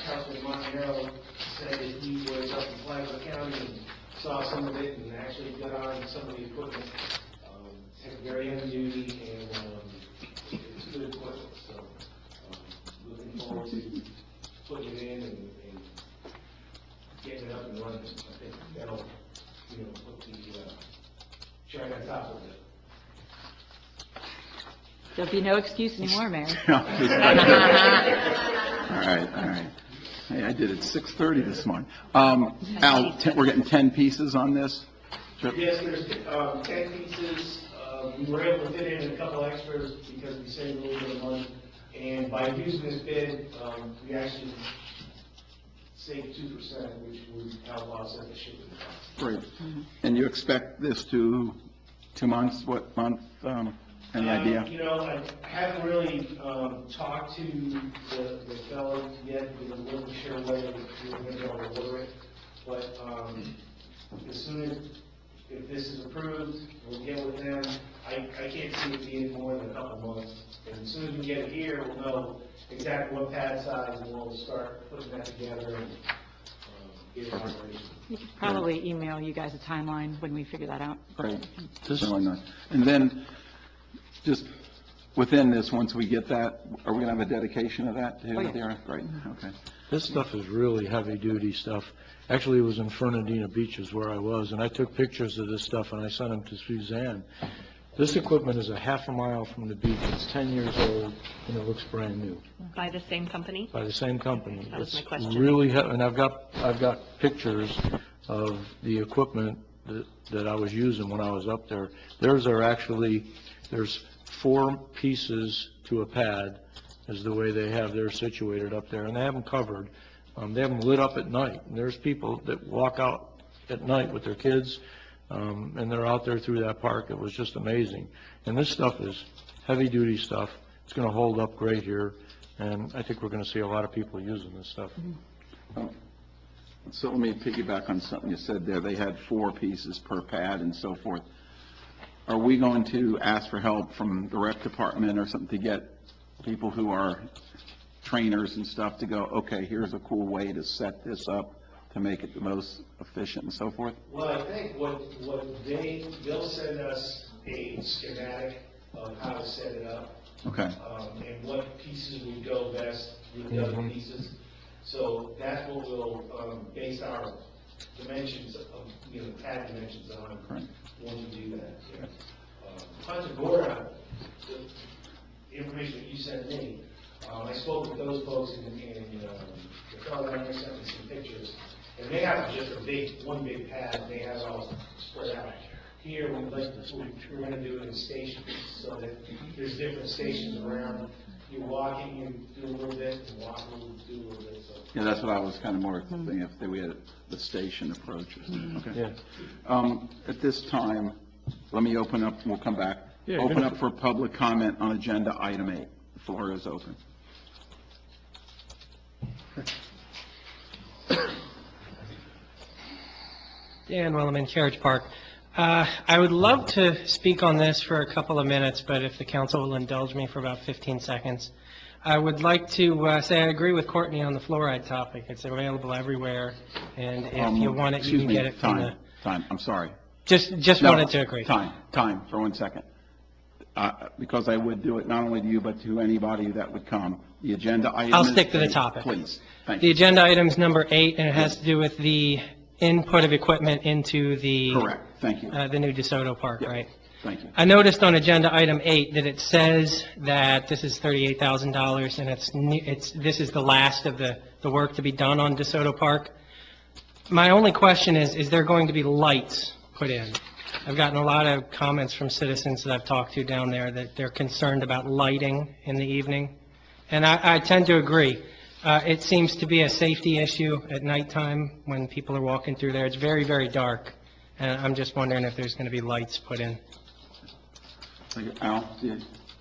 Councilman Montanaro said that he was up in Flagler County and saw some of it and actually got on some of the equipment. It's very heavy duty and it's good equipment. So looking forward to putting it in and getting it up and running. I think that'll, put the cherry on top of it.
There'll be no excuse anymore, Mayor.
All right. Hey, I did it 6:30 this morning. Al, we're getting 10 pieces on this?
Yes, there's 10 pieces. We were able to fit in a couple extras because we saved a little bit of money. And by using this bid, we actually saved 2%, which would help offset the shipping costs.
Great. And you expect this to 2 months? What month? Any idea?
I haven't really talked to the fellow yet because I wasn't sure whether we were going to be able to order it. But as soon as, if this is approved, we'll get with them. I can't see it being more than a couple months. And as soon as we get it here, we'll know exactly what pad size, and we'll start putting that together and get it operational.
We could probably email you guys a timeline when we figure that out.
Great. And then, just within this, once we get that, are we going to have a dedication of that too?
Oh, yeah.
There? Great, okay.
This stuff is really heavy-duty stuff. Actually, it was in Fernandina Beaches where I was, and I took pictures of this stuff, and I sent them to Suzanne. This equipment is a half a mile from the beach. It's 10 years old, and it looks brand new.
By the same company?
By the same company.
That was my question.
It's really, and I've got pictures of the equipment that I was using when I was up there. There's 4 pieces to a pad, is the way they have theirs situated up there, and they have them covered. They have them lit up at night. And there's people that walk out at night with their kids, and they're out there through that park. It was just amazing. And this stuff is heavy-duty stuff. It's going to hold up great here, and I think we're going to see a lot of people using this stuff.
So let me piggyback on something you said there. They had 4 pieces per pad and so forth. Are we going to ask for help from the rec department or something to get people who are trainers and stuff to go, okay, here's a cool way to set this up to make it the most efficient and so forth?
Well, I think they'll send us a schematic of how to set it up.
Okay.
And what pieces would go best with the other pieces. So that's what we'll base our dimensions of, pad dimensions on when we do that. Yeah. Punta Gorda, information that you sent me. I spoke with those folks in the fellow that sent me some pictures, and they have just one big pad, and they have it all spread out. Here, we're going to do it in stations, so that there's different stations around. You're walking, you do a little bit, and walk a little, do a little bit, so.
Yeah, that's what I was kind of more thinking, if we had the station approach or something. Okay.
Yeah.
At this time, let me open up, we'll come back.
Yeah,
Open
good.
up for public comment on agenda item 8. The floor is open.
Dan Williman, Carriage Park. I would love to speak on this for a couple of minutes, but if the council will indulge me for about 15 seconds. I would like to say I agree with Courtney on the fluoride topic. It's available everywhere, and if you want it, you can get it from the...
Time, I'm sorry.
Just
No,
wanted to agree.
Time, for 1 second. Because I would do it not only to you, but to anybody that would come. The agenda item
I'll
is
stick to the
8.
topic.
Please, thank
The
you.
agenda item is number 8, and it has to do with the input of equipment into the...
Correct, thank you.
The new DeSoto Park, right?
Thank you.
I noticed on agenda item 8 that it says that this is $38,000, and this is the last of the work to be done on DeSoto Park. My only question is there going to be lights put in? I've gotten a lot of comments from citizens that I've talked to down there that they're concerned about lighting in the evening, and I tend to agree. It seems to be a safety issue at nighttime when people are walking through there. It's very, very dark, and I'm just wondering if there's going to be lights put in.
Thank you. Al, yeah.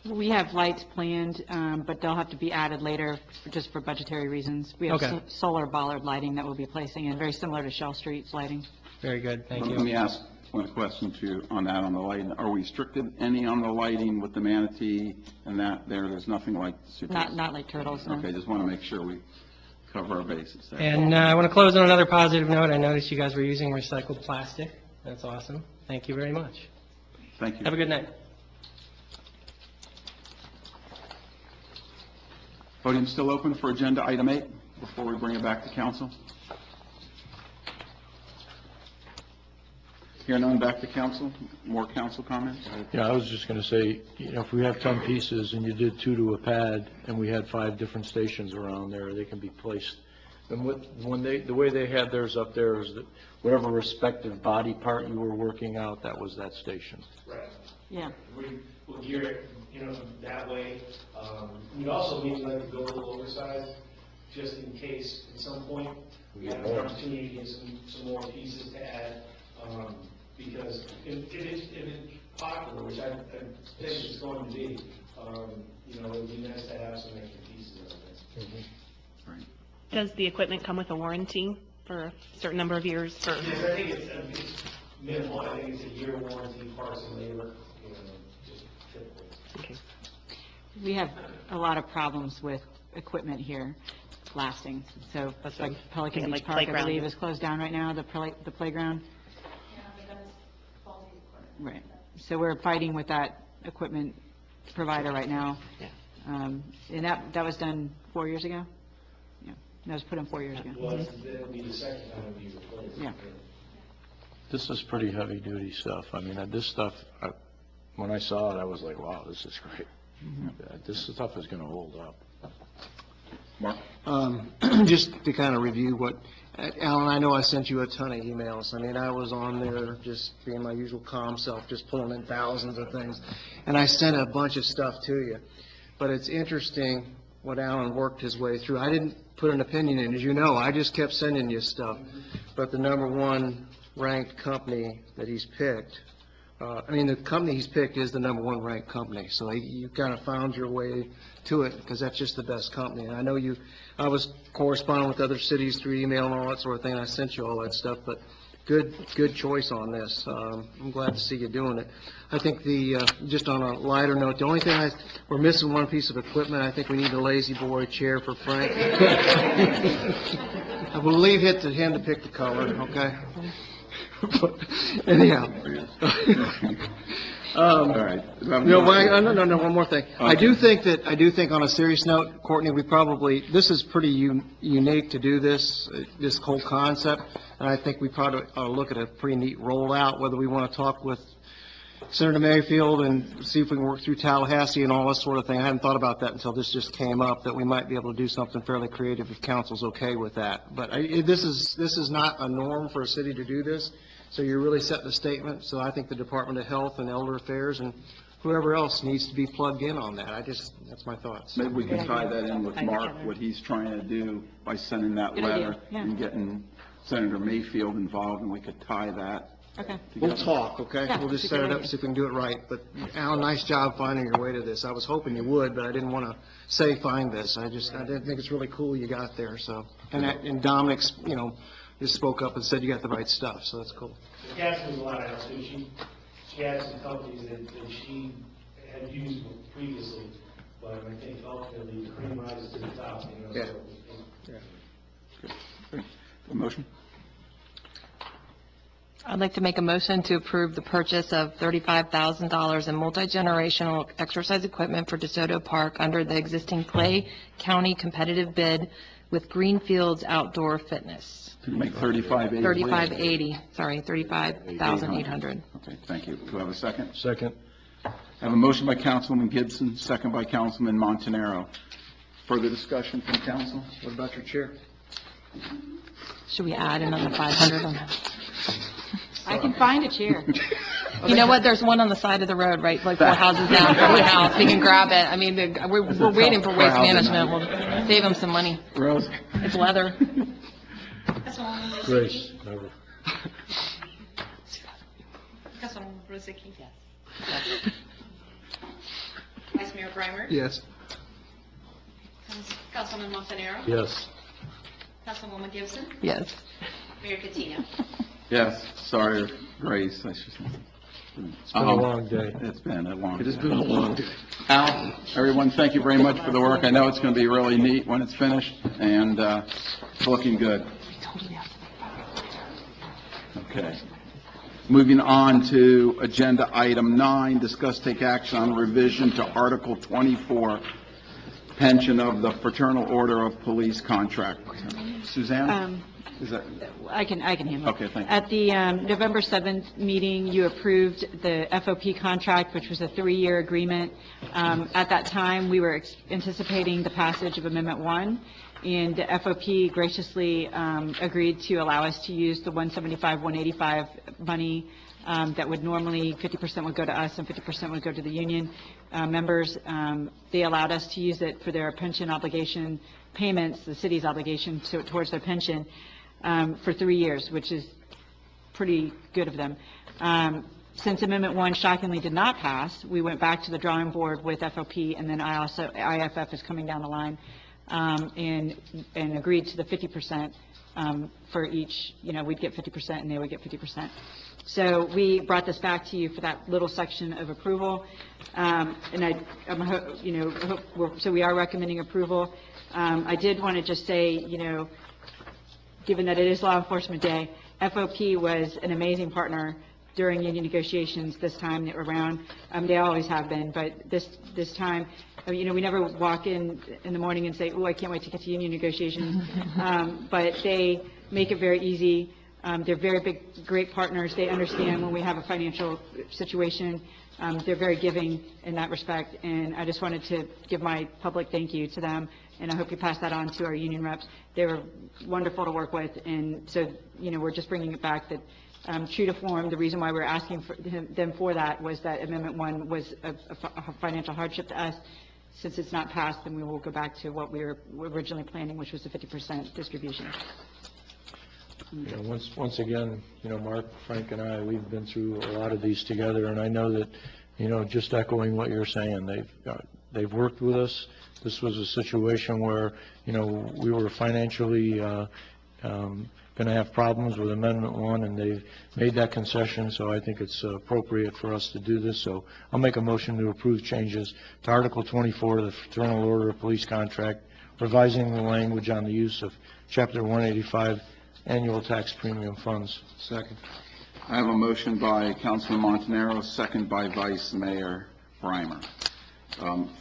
We have lights planned, but they'll have to be added later, just for budgetary reasons. We have
Okay.
solar bollard lighting that we'll be placing in, very similar to Shell Street's lighting.
Very good, thank
Let me
you.
ask one question to you on that, on the lighting. Are we restricted any on the lighting with the manatee and that there? There's nothing like super...
Not like turtles, no.
Okay, just want to make sure we cover our bases there.
And I want to close on another positive note. I noticed you guys were using recycled plastic. That's awesome. Thank you very much.
Thank you.
Have a good night.
Podium still open for agenda item 8 before we bring it back to council? Here none, back to council. More council comments?
Yeah, I was just going to say, if we have 10 pieces and you did 2 to a pad, and we had 5 different stations around there, they can be placed. And the way they had theirs up there is that whatever respective body part you were working out, that was that station.
Right.
Yeah.
We'll gear it, that way. We also need to let it go a little oversized, just in case at some point we have an opportunity to get some more pieces to add. Because if it's popular, which I think it's going to be, it would be nice to have some extra pieces of it.
Right.
Does the equipment come with a warranty for a certain number of years?
Yes, I think it's minimal. I think it's a year warranty, parts and labor, just typical.
Okay.
We have a lot of problems with equipment here lasting. So
That's
like
what-
Pelican
yeah,
Beach
like
Park, I
playground.
believe, is closed down right now, the playground.
Yeah, but that's faulty equipment.
Right. So we're fighting with that equipment provider right now.
Yeah.
And that was done 4 years ago? Yeah, that was put in 4 years ago.
Well, that'll be the second time it'll be replaced.
Yeah.
This is pretty heavy-duty stuff. I mean, this stuff, when I saw it, I was like, wow, this is great. This stuff is going to hold up.
Mark?
Just to kind of review what, Alan, I know I sent you a ton of emails. I mean, I was on there just being my usual calm self, just pulling in thousands of things. And I sent a bunch of stuff to you. But it's interesting what Alan worked his way through. I didn't put an opinion in, as you know. I just kept sending you stuff. But the number 1 ranked company that he's picked, the company he's picked is the number 1 ranked company. So you kind of found your way to it because that's just the best company. And I know I was corresponding with other cities through email and all that sort of thing. I sent you all that stuff, but good choice on this. I'm glad to see you doing it. I think just on a lighter note, the only thing we're missing one piece of equipment. I think we need a lazy boy chair for Frank. I will leave it to him to pick the color, okay? But anyhow.
All right.
No, one more thing. I do think on a serious note, Courtney, this is pretty unique to do this whole concept, and I think we probably ought to look at a pretty neat rollout, whether we want to talk with Senator Mayfield and see if we can work through Tallahassee and all that sort of thing. I hadn't thought about that until this just came up, that we might be able to do something fairly creative if council's okay with that. But this is not a norm for a city to do this, so you're really setting a statement. So I think the Department of Health and Elder Affairs and whoever else needs to be plugged in on that. That's my thoughts.
Maybe we can tie that in with Mark, what he's trying to do by sending that
Good
letter
idea, yeah.
and getting Senator Mayfield involved, and we could tie that.
Okay.
We'll talk, okay?
Yeah,
We'll just
it's a
set
good
it up,
idea.
see if we can do it right. But Al, nice job finding your way to this. I was hoping you would, but I didn't want to say find this. I didn't think it's really cool you got there, so. And Dominic's, just spoke up and said you got the right stuff, so that's cool.
Cassie was a lot of help too. She had some companies that she had used previously, but I think ultimately the cream rises to the top,
Yeah.
so.
A motion?
I'd like to make a motion to approve the purchase of $35,000 in multi-generational exercise equipment for DeSoto Park under the existing Clay County competitive bid with Greenfields Outdoor Fitness.
To make 3580.
35,800.
Okay, thank you. Do I have a second?
Second.
I have a motion by Councilwoman Gibson, second by Councilman Montanaro. Further discussion from council?
What about your chair?
Should we add another 500 on that?
I can find a chair.
You know what, there's one on the side of the road, right, like 4 houses down from the house, we can grab it. I mean, we're waiting for Waste Management, we'll save them some money.
Rose?
It's leather.
Grace, never.
Councilwoman Ruzicki? Yes. Vice Mayor Brimer?
Yes.
Councilman Montanaro?
Yes.
Councilwoman Gibson?
Yes.
Mayor Katina?
Yes, sorry, Grace. It's
been a long day.
It's been a long day.
It has been a long day.
Al, everyone, thank you very much for the work. I know it's going to be really neat when it's finished, and it's looking good. Okay. Moving on to Agenda Item 9, discuss take action on revision to Article 24, pension of the Fraternal Order of Police contract. Suzanne? Is that?
I can handle it.
Okay, thank you.
At the November 7th meeting, you approved the FOP contract, which was a 3-year agreement. At that time, we were anticipating the passage of Amendment 1, and the FOP graciously agreed to allow us to use the 175, 185 money that would normally, 50% would go to us and 50% would go to the union members. They allowed us to use it for their pension obligation payments, the city's obligation towards their pension, for 3 years, which is pretty good of them. Since Amendment 1 shockingly did not pass, we went back to the drawing board with FOP, and then IFF is coming down the line, and agreed to the 50% for each, we'd get 50% and they would get 50%. So we brought this back to you for that little section of approval, and so we are recommending approval. I did want to just say, given that it is Law Enforcement Day, FOP was an amazing partner during union negotiations this time around. They always have been, but this time, we never walk in the morning and say, "Oh, I can't wait to get to union negotiations." But they make it very easy. They're very big, great partners. They understand when we have a financial situation. They're very giving in that respect, and I just wanted to give my public thank you to them, and I hope you pass that on to our union reps. They were wonderful to work with, and so, we're just bringing it back that, true to form, the reason why we're asking for them for that was that Amendment 1 was a financial hardship to us. Since it's not passed, then we will go back to what we were originally planning, which was the 50% distribution.
Once again, Mark, Frank, and I, we've been through a lot of these together, and I know that, just echoing what you're saying, they've worked with us. This was a situation where, we were financially going to have problems with Amendment 1, and they've made that concession, so I think it's appropriate for us to do this. So I'll make a motion to approve changes to Article 24 of the Fraternal Order of Police contract, revising the language on the use of Chapter 185 annual tax premium funds.
Second. I have a motion by Councilman Montanaro, second by Vice Mayor Brimer.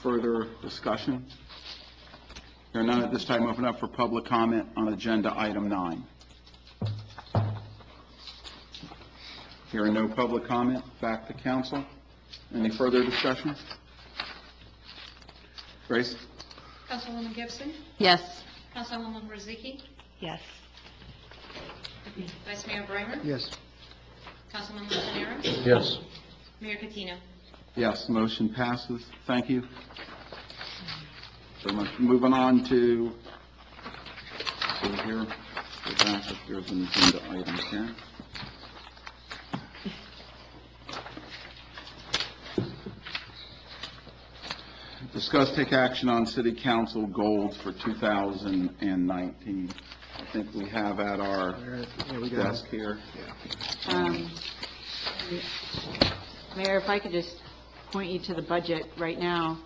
Further discussion? There are none at this time. Open up for public comment on Agenda Item 9. Hearing no public comment, back to council. Any further discussion? Grace?
Councilwoman Gibson?
Yes.
Councilwoman Rozicki?
Yes.
Vice Mayor Breimer?
Yes.
Councilman Montanaro?
Yes.
Mayor Catino?
Yes, motion passes. Thank you so much. Moving on to, go here, go back if there's an agenda item here. Discuss, take action on city council goals for 2019. I think we have at our desk here.
Mayor, if I could just point you to the budget right now.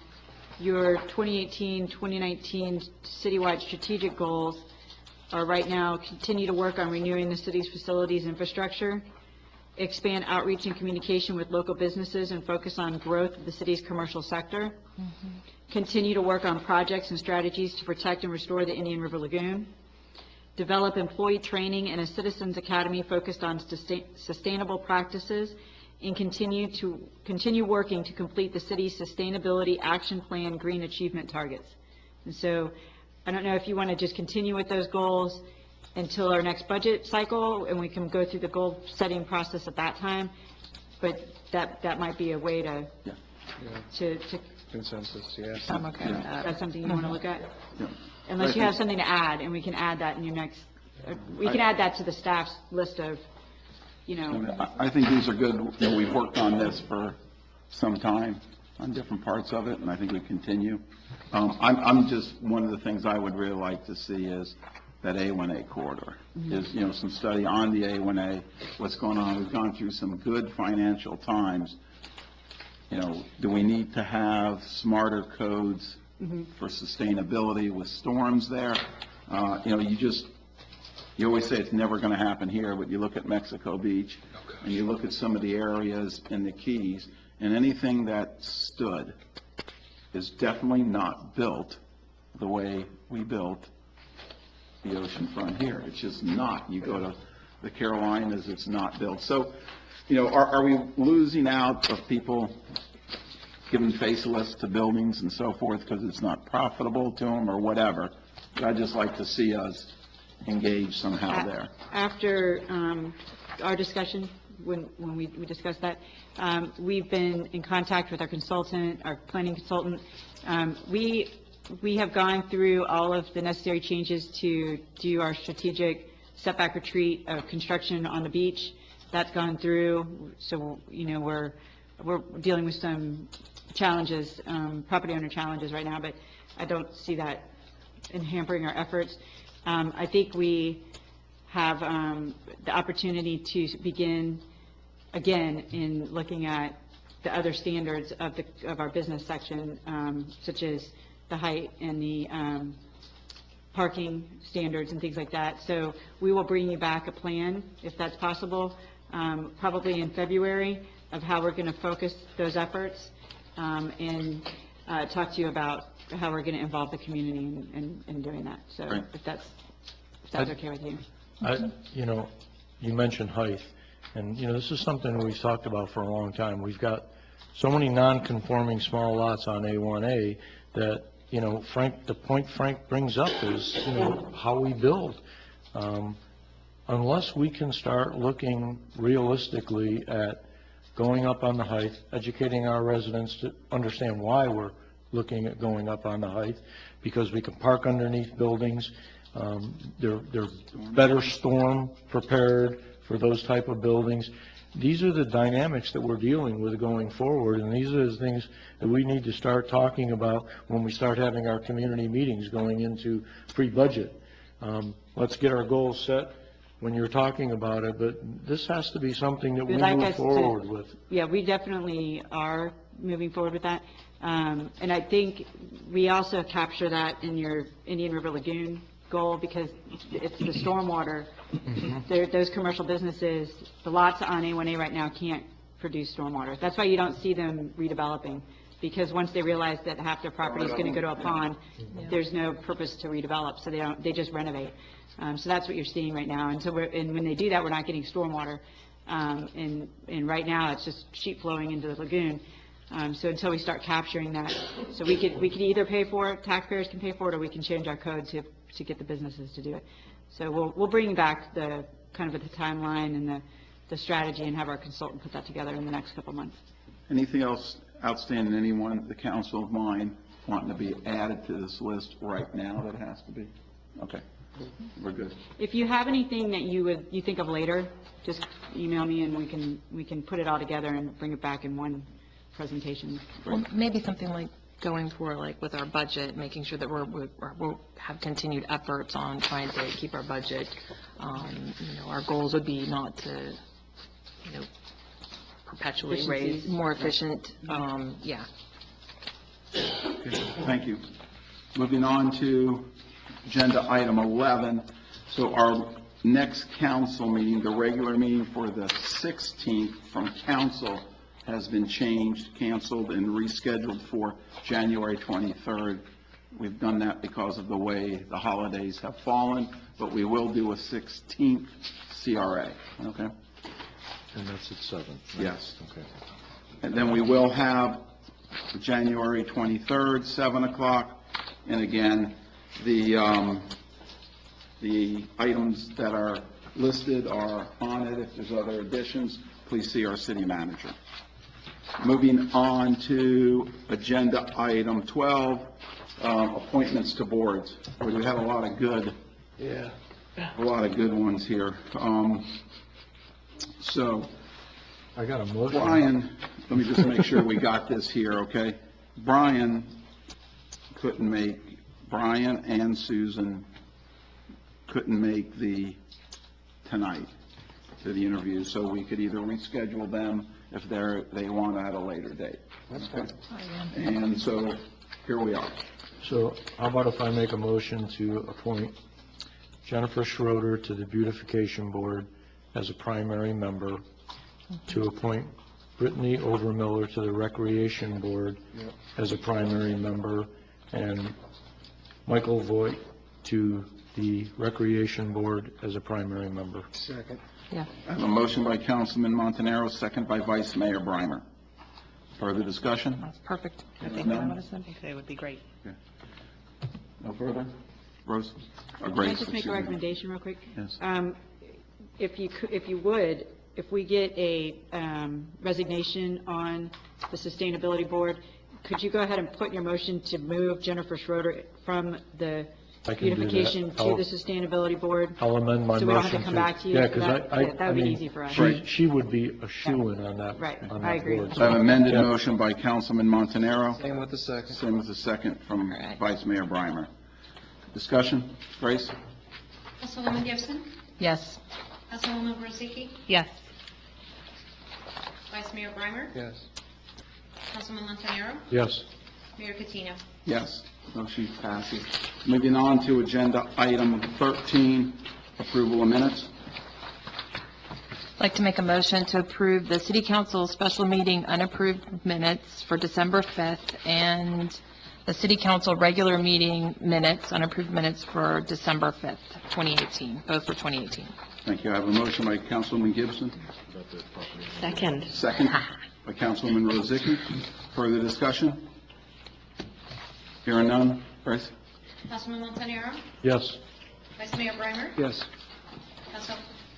Your 2018-2019 citywide strategic goals are right now continue to work on renewing the city's facilities infrastructure, expand outreach and communication with local businesses and focus on growth of the city's commercial sector, continue to work on projects and strategies to protect and restore the Indian River Lagoon, develop employee training and a citizens academy focused on sustainable practices, and continue working to complete the city's sustainability action plan green achievement targets. And so I don't know if you want to just continue with those goals until our next budget cycle, and we can go through the goal setting process at that time, but that might be a way to
Consensus, yes.
I'm okay with that. That's something you want to look at?
Yeah.
Unless you have something to add, and we can add that in your next, we can add that to the staff's list of,
I think these are good. We've worked on this for some time on different parts of it, and I think we continue. I'm just, one of the things I would really like to see is that A1A corridor. Is, some study on the A1A, what's going on. We've gone through some good financial times. Do we need to have smarter codes for sustainability with storms there? You always say it's never going to happen here, but you look at Mexico Beach, and you look at some of the areas in the Keys, and anything that stood is definitely not built the way we built the oceanfront here. It's just not. You go to the Carolinas, it's not built. So, are we losing out of people giving faceless to buildings and so forth because it's not profitable to them or whatever? But I'd just like to see us engage somehow there.
After our discussion, when we discussed that, we've been in contact with our consultant, our planning consultant. We have gone through all of the necessary changes to do our strategic setback retreat of construction on the beach. That's gone through, so, we're dealing with some challenges, property owner challenges right now, but I don't see that in hampering our efforts. I think we have the opportunity to begin again in looking at the other standards of our business section, such as the height and the parking standards and things like that. So we will bring you back a plan, if that's possible, probably in February, of how we're going to focus those efforts and talk to you about how we're going to involve the community in doing that. So
Great.
if that's okay with you.
You mentioned height, and, this is something we've talked about for a long time. We've got so many non-conforming small lots on A1A that, the point Frank brings up is, how we build. Unless we can start looking realistically at going up on the height, educating our residents to understand why we're looking at going up on the height, because we can park underneath buildings. They're better storm prepared for those type of buildings. These are the dynamics that we're dealing with going forward, and these are the things that we need to start talking about when we start having our community meetings going into pre-budget. Let's get our goals set when you're talking about it, but this has to be something that we move forward with.
Yeah, we definitely are moving forward with that. And I think we also capture that in your Indian River Lagoon goal, because it's the stormwater. Those commercial businesses, the lots on A1A right now can't produce stormwater. That's why you don't see them redeveloping, because once they realize that half their property is going to go to a pond, there's no purpose to redevelop, so they just renovate. So that's what you're seeing right now. And so when they do that, we're not getting stormwater. And right now, it's just sheet flowing into the lagoon. So until we start capturing that, so we could either pay for it, taxpayers can pay for it, or we can change our code to get the businesses to do it. So we'll bring back the kind of the timeline and the strategy and have our consultant put that together in the next couple of months.
Anything else outstanding, anyone at the council of mine wanting to be added to this list right now that has to be? Okay, we're good.
If you have anything that you think of later, just email me and we can put it all together and bring it back in one presentation.
Well, maybe something like going for, like, with our budget, making sure that we'll have continued efforts on trying to keep our budget. Our goals would be not to, perpetually raise,
Efficiencies.
more efficient, yeah.
Okay, thank you. Moving on to agenda item 11. So our next council meeting, the regular meeting for the 16th from council, has been changed, canceled, and rescheduled for January 23rd. We've done that because of the way the holidays have fallen, but we will do a 16th CRA, okay?
And that's at 7. Right?
Yes.
Okay.
And then we will have January 23rd, 7 o'clock, and again, the items that are listed are on it. If there's other additions, please see our city manager. Moving on to agenda item 12, appointments to boards, where we have a lot of good ones here. So,
I got a motion.
Brian, let me just make sure we got this here, okay? Brian and Susan couldn't make tonight to the interview, so we could either reschedule them if they want at a later date.
That's fine.
And so, here we are.
So how about if I make a motion to appoint Jennifer Schroeder to the Beautification Board as a primary member, to appoint Brittany Overmiller to the Recreation Board as a primary member, and Michael Voigt to the Recreation Board as a primary member.
Second.
Yeah.
I have a motion by Councilman Montanaro, second by Vice Mayor Breimer. Further discussion?
That's perfect. I think
No?
I would have said.
I think they would be great.
No further? Rose?
Can I just make a recommendation real quick?
Yes.
If you would, if we get a resignation on the Sustainability Board, could you go ahead and put in your motion to move Jennifer Schroeder from the
I can do that.
Beautification to the Sustainability Board?
I'll amend my motion.
So we don't have to come back to you
Yeah,
for
because
that? That would be
mean,
easy for us.
She would be a shoo-in on that.
Right,
on
I
that
agree.
board.
So I have amended
Yeah.
motion by Councilman Montanaro,
Same with the second.
same with the second from
All right.
Vice Mayor Breimer. Discussion? Grace?
Councilwoman Gibson?
Yes.
Councilwoman Wozzicki?
Yes.
Vice Mayor Breimer?
Yes.
Councilman Montanaro?
Yes.
Mayor Catino?
Yes. Motion passes. Moving on to agenda item 13, approval of minutes.
I'd like to make a motion to approve the City Council special meeting unapproved minutes for December 5th and the City Council regular meeting minutes, unapproved minutes for December 5th, 2018, both for 2018.
Thank you. I have a motion by Councilwoman Gibson,
Second.
second by Councilwoman Wozzicki. Further discussion? Hearing none. Grace?
Councilman Montanaro?
Yes.
Vice Mayor Breimer?
Yes.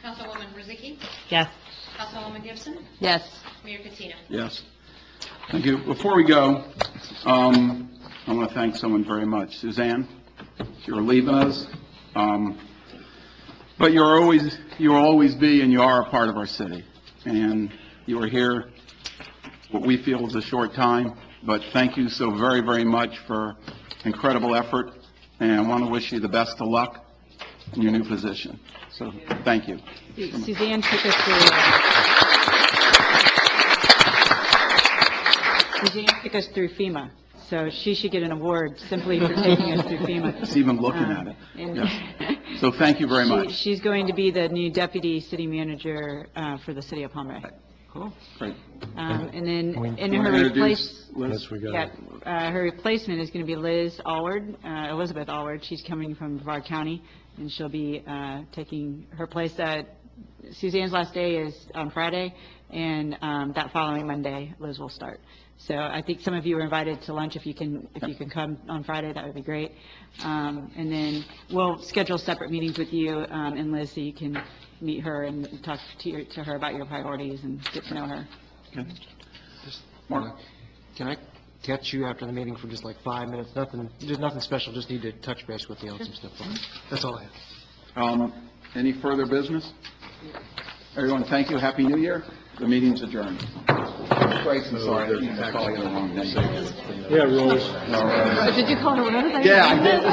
Councilwoman Wozzicki?
Yes.
Councilwoman Gibson?
Yes.
Mayor Catino?
Yes. Thank you. Before we go, I want to thank someone very much. Suzanne, you're leaving us, but you'll always be, and you are a part of our city. And you were here what we feel is a short time, but thank you so very, very much for incredible effort, and I want to wish you the best of luck in your new position. So, thank you.
Suzanne took us through FEMA, so she should get an award simply for taking us through FEMA.
Just even looking at it.
And
Yes. So thank you very much.
She's going to be the new deputy city manager for the city of Palm Bay.
Cool. Great.
And then,
We-
and
You
her
wanna introduce
replace,
Liz?
Yes, we got
yeah,
it.
her replacement is going to be Liz Allward, Elizabeth Allward. She's coming from Brevard County, and she'll be taking her place. Suzanne's last day is on Friday, and that following Monday, Liz will start. So I think some of you are invited to lunch. If you can come on Friday, that would be great. And then we'll schedule separate meetings with you and Liz, so you can meet her and talk to her about your priorities and get to know her.
Mark?
Can I catch you after the meeting for just like 5 minutes? Nothing special, just need to touch base with you on some stuff. That's all I have.
Any further business? Everyone, thank you. Happy New Year. The meeting's adjourned. Grace, I'm sorry, I think I called you the wrong name.
Yeah, Rose.
Did you call her one?
Yeah, I did.